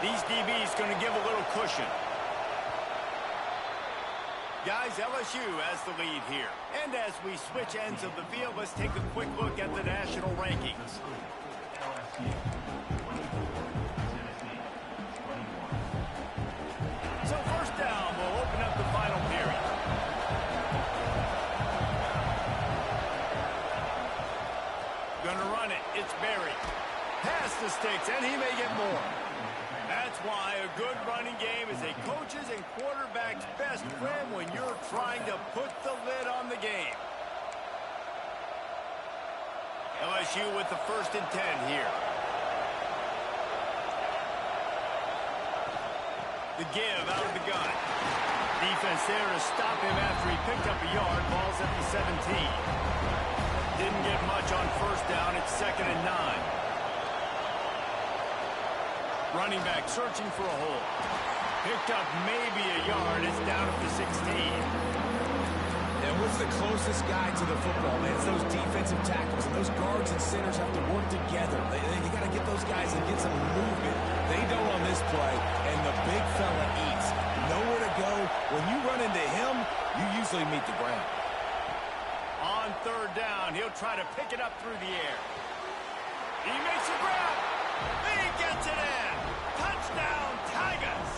These DBs going to give a little cushion. Guys, LSU has the lead here. And as we switch ends of the field, let's take a quick look at the national rankings. So first down will open up the final period. Gonna run it. It's buried. Past the sticks, and he may get more. That's why a good running game is a coach's and quarterback's best friend when you're trying to put the lid on the game. LSU with the 1st and 10 here. The give out of the gun. Defense there to stop him after he picked up a yard. Ball's at the 17. Didn't get much on first down. It's 2nd and 9. Running back searching for a hole. Picked up maybe a yard. It's down at the 16. And what's the closest guy to the football, man? It's those defensive tackles, and those guards and centers have to work together. They got to get those guys and get some movement. They don't on this play, and the big fella eats. Nowhere to go. When you run into him, you usually meet the ground. On 3rd down, he'll try to pick it up through the air. He makes a grab. He gets it in. Touchdown, Tigers.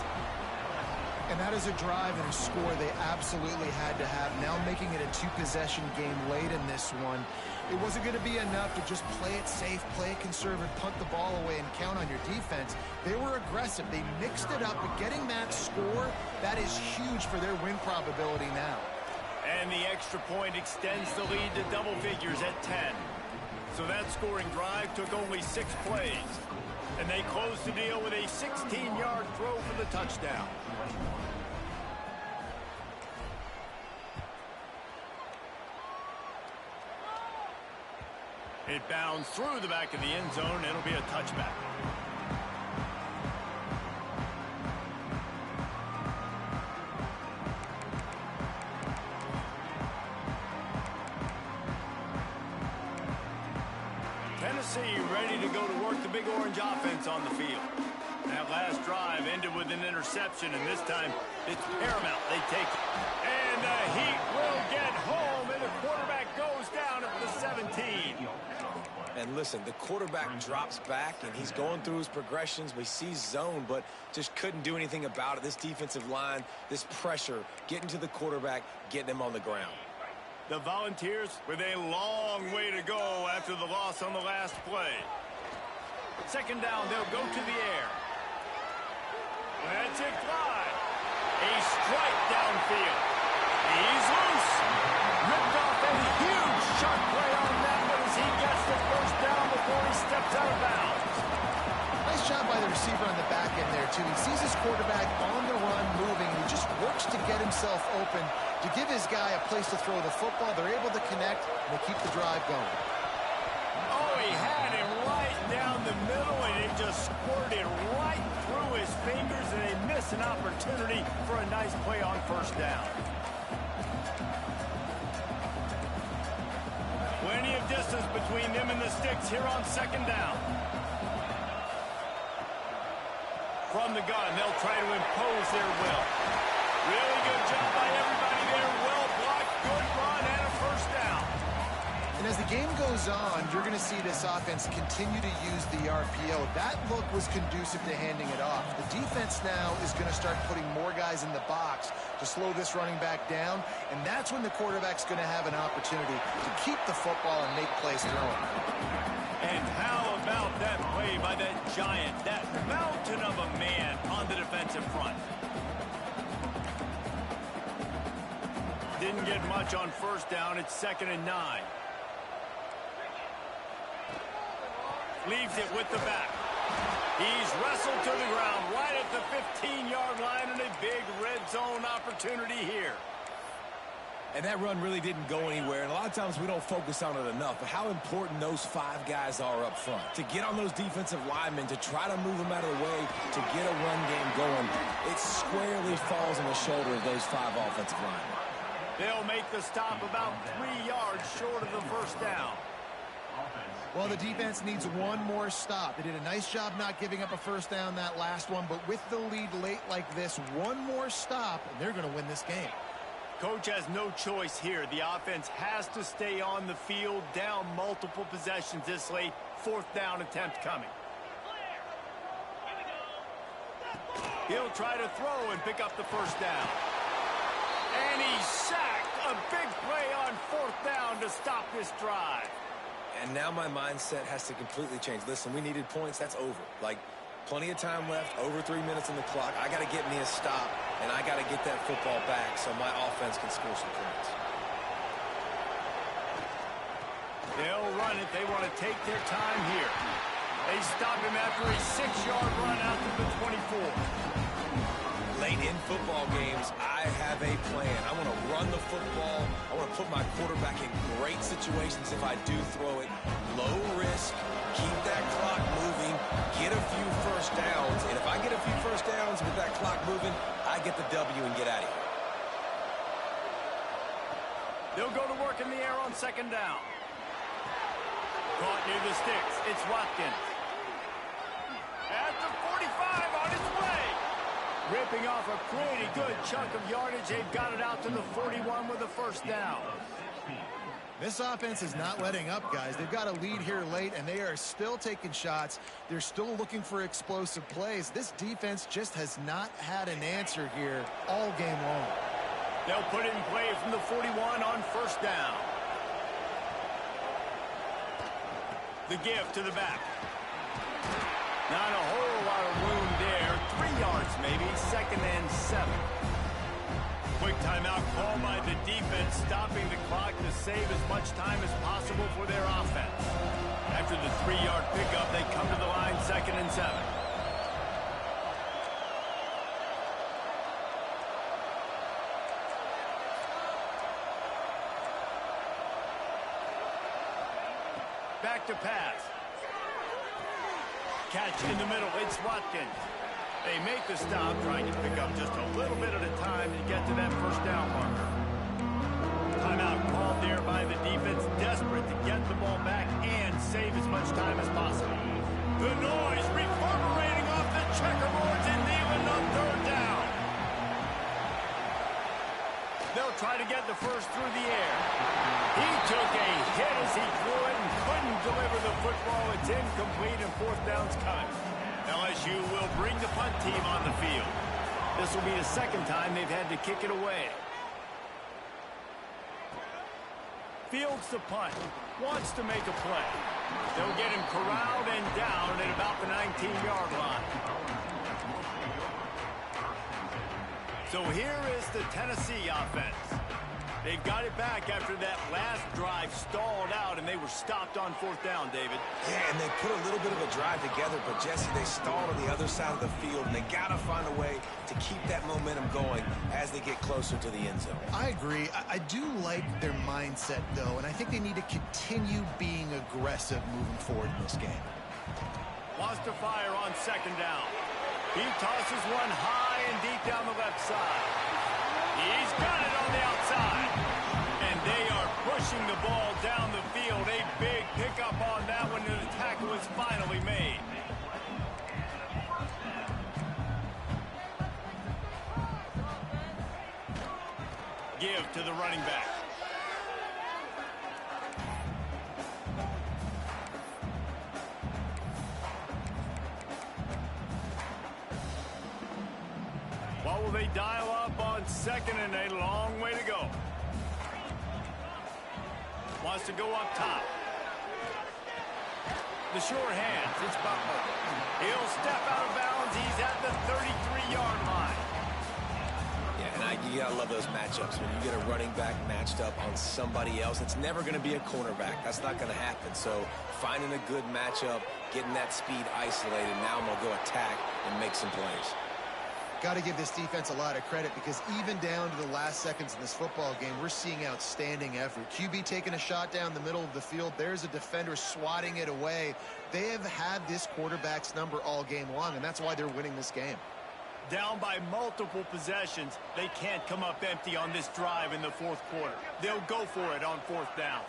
And that is a drive and a score they absolutely had to have. Now making it a 2-possession game late in this one. It wasn't going to be enough to just play it safe, play it conservative, punt the ball away, and count on your defense. They were aggressive. They mixed it up, but getting that score, that is huge for their win probability now. And the extra point extends the lead to double figures at 10. So that scoring drive took only 6 plays. And they closed the deal with a 16-yard throw for the touchdown. It bounds through the back of the end zone. It'll be a touchback. Tennessee ready to go to work the Big Orange offense on the field. Now that last drive ended with an interception, and this time it's paramount. They take it. And the Heat will get home, and the quarterback goes down at the 17. And listen, the quarterback drops back, and he's going through his progressions. We see zone, but just couldn't do anything about it. This defensive line, this pressure, getting to the quarterback, getting him on the ground. The Volunteers with a long way to go after the loss on the last play. Second down, they'll go to the air. That's it, fly. A strike downfield. He's loose. Ripped off a huge sharp play on that one as he gets the first down before he steps out of bounds. Nice job by the receiver on the back end there, too. He sees his quarterback on the run moving, and he just works to get himself open to give his guy a place to throw the football. They're able to connect, and they keep the drive going. Oh, he had him right down the middle, and it just squirted right through his fingers, and they miss an opportunity for a nice play on first down. Plenty of distance between them and the sticks here on second down. From the gun, they'll try to impose their will. Really good job by everybody there. Well blocked, good run, and a first down. And as the game goes on, you're going to see this offense continue to use the RPO. That look was conducive to handing it off. The defense now is going to start putting more guys in the box to slow this running back down, and that's when the quarterback's going to have an opportunity to keep the football and make plays throwing. And how about that play by that giant, that mountain of a man on the defensive front? Didn't get much on first down. It's 2nd and 9. Leaves it with the back. He's wrestled to the ground right at the 15-yard line, and a big red zone opportunity here. And that run really didn't go anywhere, and a lot of times we don't focus on it enough, but how important those 5 guys are up front. To get on those defensive linemen, to try to move them out of the way, to get a run game going, it squarely falls on the shoulder of those 5 offensive linemen. They'll make the stop about 3 yards short of the first down. Well, the defense needs one more stop. They did a nice job not giving up a first down that last one, but with the lead late like this, one more stop, and they're going to win this game. Coach has no choice here. The offense has to stay on the field, down multiple possessions this late. 4th down attempt coming. He'll try to throw and pick up the first down. And he's sacked. A big play on 4th down to stop this drive. And now my mindset has to completely change. Listen, we needed points. That's over. Like, plenty of time left, over 3 minutes on the clock. I got to get me a stop, and I got to get that football back so my offense can score some points. They'll run it. They want to take their time here. They stop him after a 6-yard run out to the 24. Late in football games, I have a plan. I want to run the football. I want to put my quarterback in great situations if I do throw it. Low risk, keep that clock moving, get a few first downs. And if I get a few first downs with that clock moving, I get the W and get out of here. They'll go to work in the air on 2nd down. Caught near the sticks. It's Watkins. At the 45 on his way. Ripping off a pretty good chunk of yardage. They've got it out to the 41 with a first down. This offense is not letting up, guys. They've got a lead here late, and they are still taking shots. They're still looking for explosive plays. This defense just has not had an answer here all game long. They'll put it in play from the 41 on first down. The give to the back. Not a whole lot of room there. 3 yards maybe. 2nd and 7. Quick timeout call by the defense, stopping the clock to save as much time as possible for their offense. After the 3-yard pickup, they come to the line 2nd and 7. Back to pass. Catch in the middle. It's Watkins. They make the stop, trying to pick up just a little bit at a time to get to that first down marker. Timeout called there by the defense, desperate to get the ball back and save as much time as possible. The noise reverberating off the checkerboard They'll try to get the first through the air. He took a hit as he threw it and couldn't deliver the football. It's incomplete and fourth down's coming. LSU will bring the punt team on the field. This will be the second time they've had to kick it away. Fields the punt. Wants to make a play. They'll get him corralled and down at about the 19-yard line. So here is the Tennessee offense. They've got it back after that last drive stalled out, and they were stopped on fourth down, David. Yeah, and they put a little bit of a drive together, but, Jesse, they stalled on the other side of the field, and they got to find a way to keep that momentum going as they get closer to the end zone. I agree. I do like their mindset, though, and I think they need to continue being aggressive moving forward in this game. Wants to fire on second down. He tosses one high and deep down the left side. He's got it on the outside. And they are pushing the ball down the field. A big pickup on that one, and the tackle is finally made. Give to the running back. What will they dial up on second, and a long way to go? Wants to go up top. The short hands, it's Butler. He'll step out of bounds. He's at the 33-yard line. Yeah, and you gotta love those matchups. When you get a running back matched up on somebody else, it's never going to be a cornerback. That's not going to happen. So finding a good matchup, getting that speed isolated, now I'm going to go attack and make some plays. Got to give this defense a lot of credit, because even down to the last seconds in this football game, we're seeing outstanding effort. QB taking a shot down the middle of the field. There's a defender swatting it away. They have had this quarterback's number all game long, and that's why they're winning this game. Down by multiple possessions, they can't come up empty on this drive in the fourth quarter. They'll go for it on fourth down.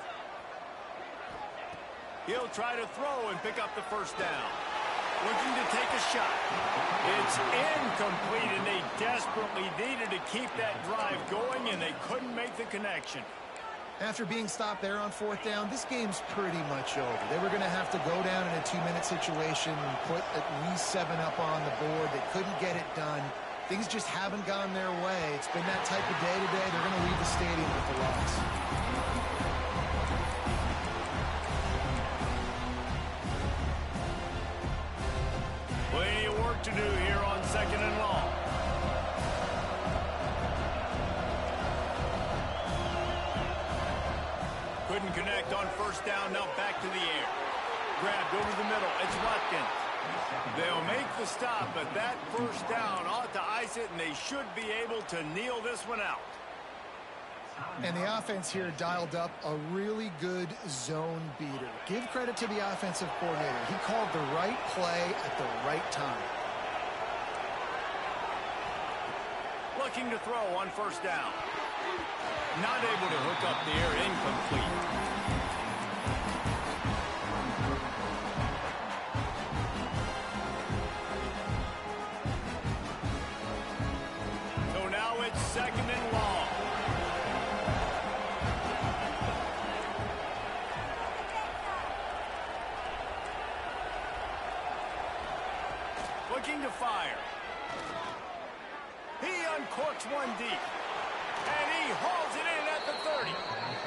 He'll try to throw and pick up the first down. Looking to take a shot. It's incomplete, and they desperately needed to keep that drive going, and they couldn't make the connection. After being stopped there on fourth down, this game's pretty much over. They were going to have to go down in a 2-minute situation and put at least 7 up on the board. They couldn't get it done. Things just haven't gone their way. It's been that type of day today. They're going to leave the stadium with the loss. Plenty of work to do here on second and long. Couldn't connect on first down. Now back to the air. Grabbed over the middle. It's Watkins. They'll make the stop, but that first down ought to ice it, and they should be able to kneel this one out. And the offense here dialed up a really good zone beater. Give credit to the offensive coordinator. He called the right play at the right time. Looking to throw on first down. Not able to hook up the air, incomplete. So now it's second and long. Looking to fire. He uncorks one deep. And he hauls it in at the 30.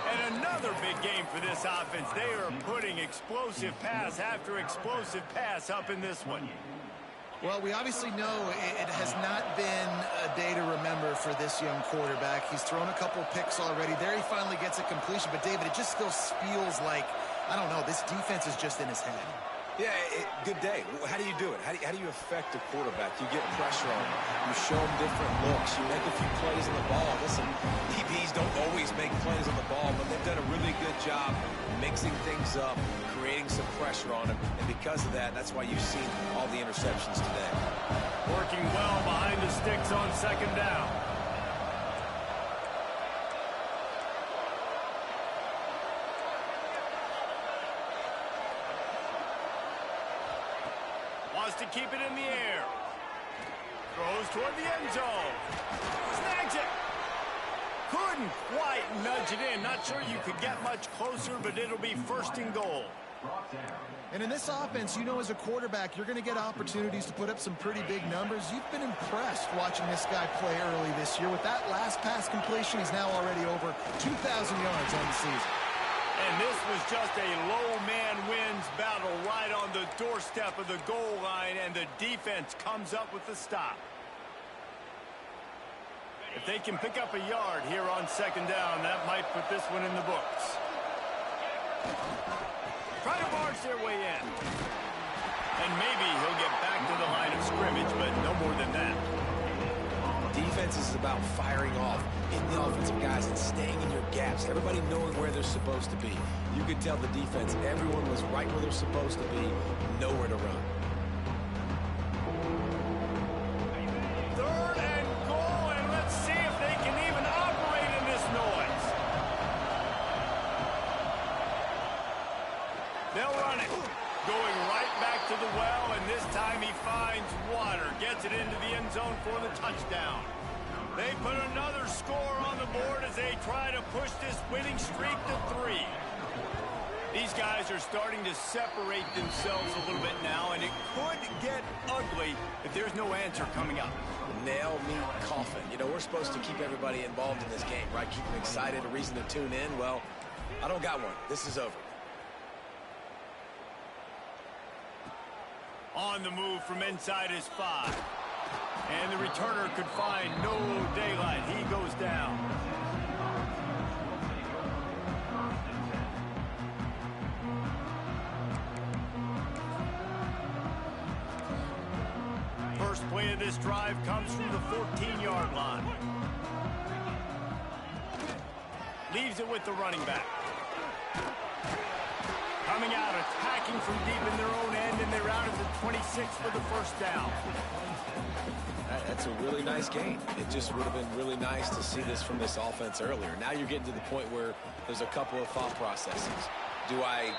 And another big game for this offense. They are putting explosive pass after explosive pass up in this one. Well, we obviously know it has not been a day to remember for this young quarterback. He's thrown a couple picks already. There he finally gets a completion. But, David, it just still feels like, I don't know, this defense is just in his head. Yeah, good day. How do you do it? How do you affect a quarterback? You get pressure on him. You show him different looks. You make a few plays on the ball. Listen, DBs don't always make plays on the ball, but they've done a really good job mixing things up, creating some pressure on him. And because of that, that's why you've seen all the interceptions today. Working well behind the sticks on second down. Wants to keep it in the air. Throws toward the end zone. Snags it. Couldn't Couldn't quite nudge it in. Not sure you could get much closer, but it'll be first and goal. And in this offense, you know, as a quarterback, you're going to get opportunities to put up some pretty big numbers. You've been impressed watching this guy play early this year. With that last pass completion, he's now already over 2,000 yards on the season. And this was just a low man wins battle right on the doorstep of the goal line, and the defense comes up with the stop. If they can pick up a yard here on second down, that might put this one in the books. Try to barge their way in. And maybe he'll get back to the line of scrimmage, but no more than that. Defense is about firing off, hitting the offensive guys and staying in your gaps. Everybody knowing where they're supposed to be. You could tell the defense, everyone was right where they're supposed to be, nowhere to run. Third and goal, and let's see if they can even operate in this noise. They'll run it. Going right back to the well, and this time he finds water. Gets it into the end zone for the touchdown. They put another score on the board as they try to push this winning streak to 3. These guys are starting to separate themselves a little bit now, and it could get ugly if there's no answer coming up. Nail, meat, coffin. You know, we're supposed to keep everybody involved in this game, right? Keep them excited, a reason to tune in. Well, I don't got one. This is over. On the move from inside his 5. And the returner could find no daylight. He goes down. First play of this drive comes from the 14-yard line. Leaves it with the running back. Coming out, attacking from deep in their own end, and they're out at the 26 for the first down. That's a really nice game. It just would have been really nice to see this from this offense earlier. Now you're getting to the point where there's a couple of thought processes. Do I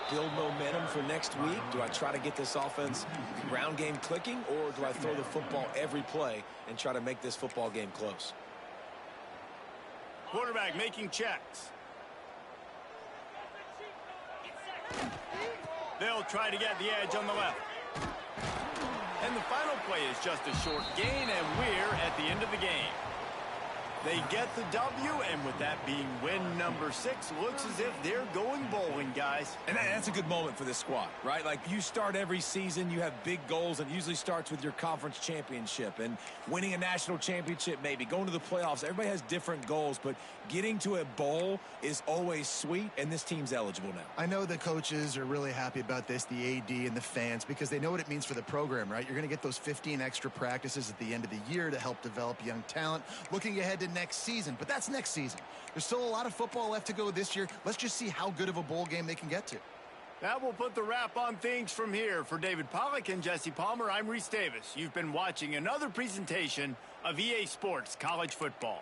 build momentum for next week? Do I try to get this offense ground game clicking, or do I throw the football every play and try to make this football game close? Quarterback making checks. They'll try to get the edge on the left. And the final play is just a short gain, and we're at the end of the game. They get the W, and with that being win number 6, looks as if they're going bowling, guys. And that's a good moment for this squad, right? Like, you start every season, you have big goals, and it usually starts with your conference championship and winning a national championship, maybe going to the playoffs. Everybody has different goals, but getting to a bowl is always sweet, and this team's eligible now. I know the coaches are really happy about this, the AD and the fans, because they know what it means for the program, right? You're going to get those 15 extra practices at the end of the year to help develop young talent. Looking ahead to next season, but that's next season. There's still a lot of football left to go this year. Let's just see how good of a bowl game they can get to. That will put the wrap on things from here. For David Pollack and Jesse Palmer, I'm Reese Davis. You've been watching another presentation of EA Sports College Football.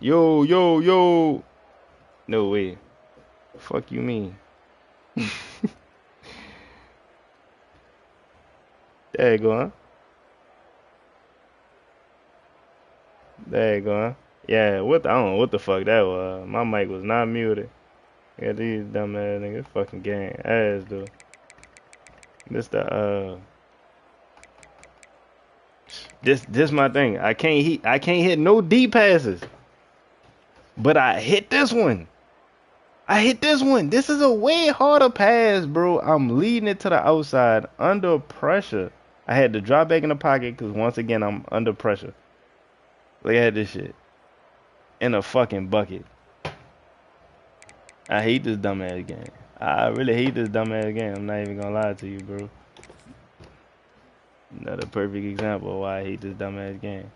Yo, yo, yo. No way. Fuck you mean? There you go, huh? There you go, huh? Yeah, I don't know what the fuck that was. My mic was not muted. Yeah, these dumb ass niggas fucking gang ass, dude. This the this my thing. I can't hit no deep passes. But I hit this one. I hit this one. This is a way harder pass, bro. I'm leading it to the outside under pressure. I had to drop back in the pocket because once again I'm under pressure. Look at this shit. In a fucking bucket. I hate this dumbass game. I really hate this dumbass game. I'm not even gonna lie to you, bro. Another perfect example of why I hate this dumbass game.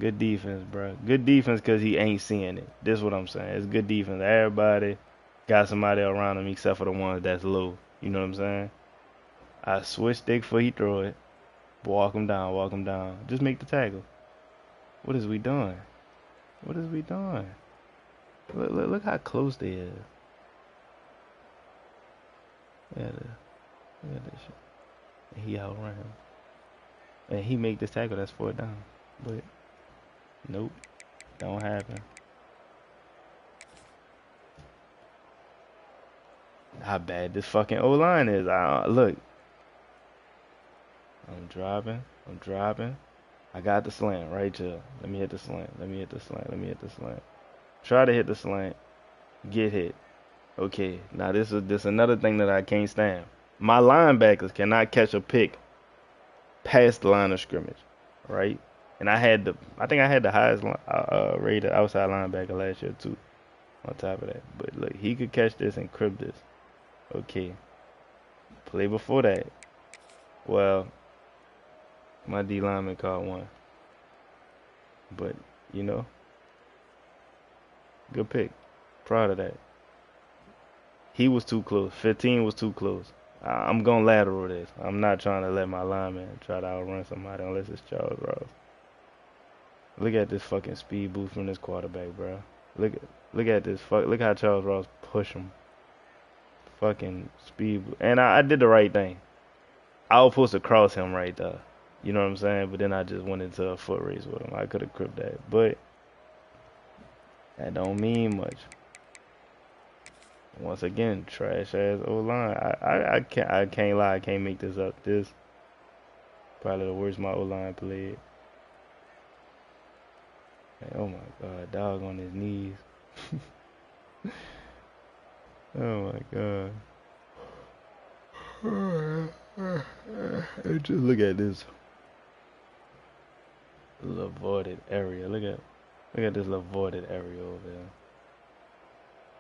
Good defense, bro. Good defense because he ain't seeing it. This is what I'm saying. It's good defense. Everybody got somebody around him except for the ones that's low. You know what I'm saying? I switch stick before he throw it. Walk him down, walk him down. Just make the tackle. What is we doing? What is we doing? Look how close they is. Look at this shit. And he outrun him. And he make this tackle, that's 4th down. But nope, don't happen. How bad this fucking O-line is. Look. I'm driving. I got the slant right here. Let me hit the slant. Let me hit the slant. Try to hit the slant. Get hit. Okay, now this is another thing that I can't stand. My linebackers cannot catch a pick past the line of scrimmage, right? And I think I had the highest rated outside linebacker last year too. On top of that, but look, he could catch this and crib this. Okay, play before that. Well, my D lineman caught one, but you know, good pick. Proud of that. He was too close. 15 was too close. I'm gonna lateral this. I'm not trying to let my lineman try to outrun somebody unless it's Charles Ross. Look at this fucking speed boost from this quarterback, bro. Look at this. Look how Charles Ross push him. Fucking speed boost. And I did the right thing. I was supposed to cross him right there. You know what I'm saying? But then I just went into a foot race with him. I could have cribbed that, but that don't mean much. Once again, trash ass O-line. I can't lie. I can't make this up. This probably the worst my O-line played. Man, oh my God, dog on his knees. Oh my God. Just look at this little voided area. Look at this little voided area over there.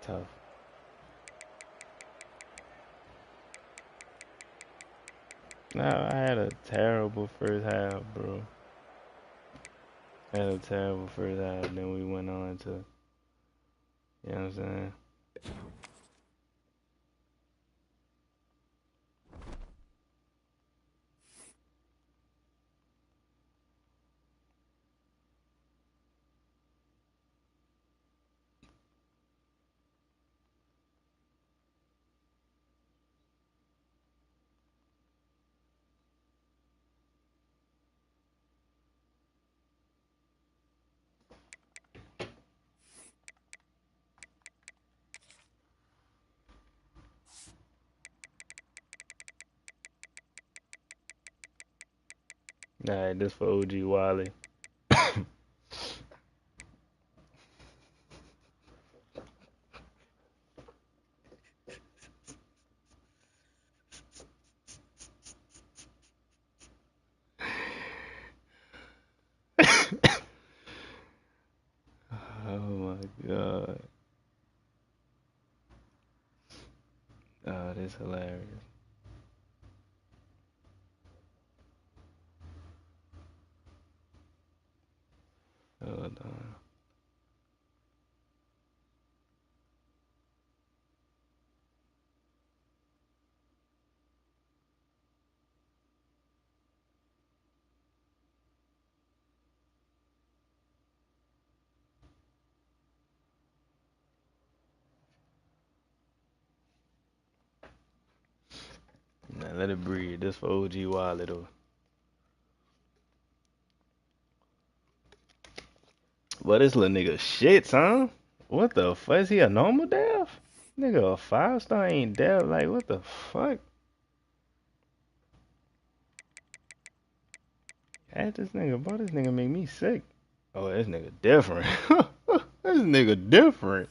Tough. Nah, I had a terrible first half, bro. I had a terrible first half. Then we went on to, you know what I'm saying? Alright, this for OG Wiley. Oh my God. Oh, this is hilarious. Hold on. Let it breathe. This for OG Wiley though. But this little nigga shits, huh? What the fuck? Is he a normal dev? Nigga, a 5-star ain't dev. Like, what the fuck? At this nigga, bro, this nigga make me sick. Oh, this nigga different. This nigga different.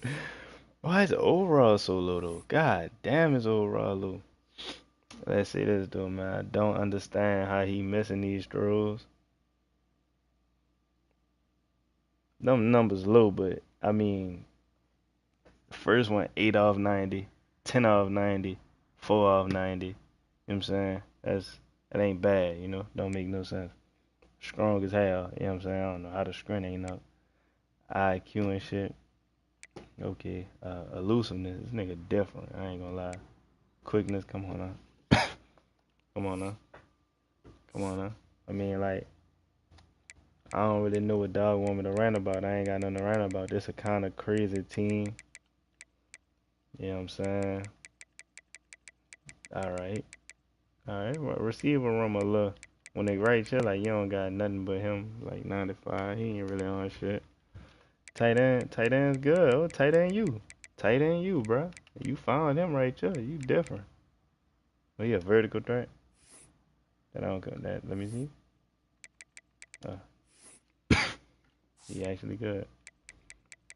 Why is the overall so low though? God damn, his overall low. Let's see this though, man. I don't understand how he missing these throws. Them numbers low, but I mean, first one 8 off 90, 10 off 90, 4 off 90. You know what I'm saying? That ain't bad, you know? Don't make no sense. Strong as hell, you know what I'm saying? I don't know how to screen ain't up. IQ and shit. Okay, elusiveness. This nigga different. I ain't gonna lie. Quickness, come on now. Come on now. Come on now. I mean, like, I don't really know what dog want me to rant about. I ain't got nothing to rant about. This a kind of crazy team. You know what I'm saying? Alright. Alright. Well, receiver room a little. When they right here, like, you don't got nothing but him. Like, 95. He ain't really on shit. Tight end's good. Oh, tight end you. Tight end you, bruh. You found him right here. You different. Oh, you a vertical threat? That I don't got that. Let me see. He actually good.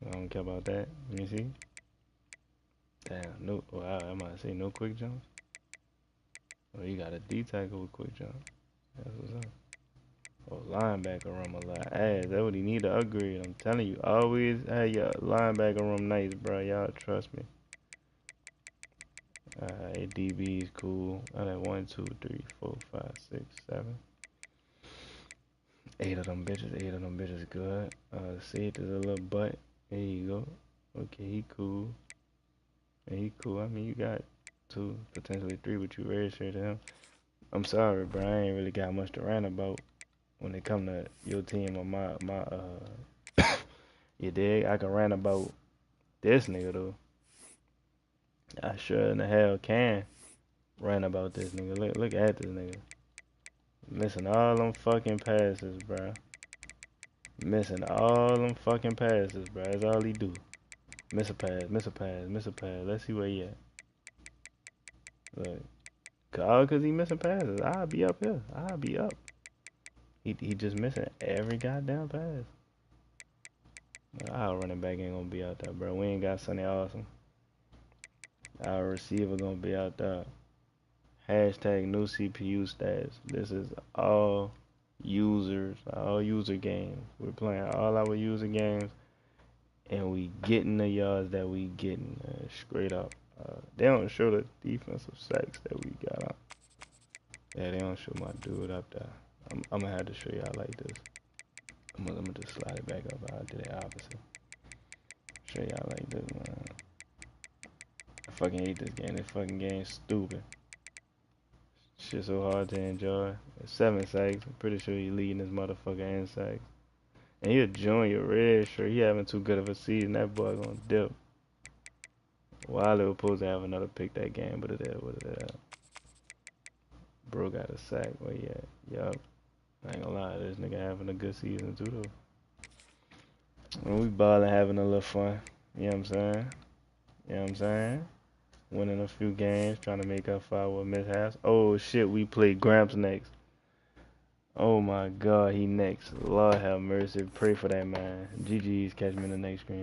I don't care about that. Let me see. Damn, no. Wow, I might say no quick jumps. Oh, you got a D tackle with quick jump. That's what's up. Oh, linebacker room a lot. Ass, that's what he need to upgrade. I'm telling you, always have your linebacker room nice, bro. Y'all trust me. Alright, DB is cool. I got 1, 2, 3, 4, 5, 6, 7. 8 of them bitches. 8 of them bitches good. Safety is a little butt. There you go. Okay, he cool. And he cool. I mean, you got 2, potentially 3, but you very sure to him. I'm sorry, bro. I ain't really got much to rant about when it come to your team or my you dig? I can rant about this nigga though. I sure in the hell can rant about this nigga. Look at this nigga. Missing all them fucking passes, bro. Missing all them fucking passes, bro. That's all he do. Miss a pass, miss a pass, miss a pass. Let's see where he at. Look. All cause he missing passes. I'll be up here. I'll be up. He just missing every goddamn pass. Our running back ain't gonna be out there, bro. We ain't got Sonny Awesome. Our receiver gonna be out there. Hashtag no CPU stats. This is all users, all user games. We're playing all our user games, and we getting the yards that we getting straight up. They don't show the defensive sacks that we got up. Yeah, they don't show my dude up there. I'm gonna have to show y'all like this. I'm gonna just slide it back up. I'll do the opposite. Show y'all like this, man. I fucking hate this game. This fucking game's stupid. Shit so hard to enjoy. 7 sacks. I'm pretty sure he's leading this motherfucker in sacks. And he a junior, red shirt. He having too good of a season. That boy gonna dip. Wiley was supposed to have another pick that game, but it is what it is. Bro got a sack. Where he at? Yup. I ain't gonna lie, this nigga having a good season too though. When we ballin', having a little fun. You know what I'm saying? You know what I'm saying? Winning a few games, trying to make up for our mishaps. Oh shit, we play Gramps next. Oh my god, he next. Lord have mercy. Pray for that man. GG's, catch me in the next screen.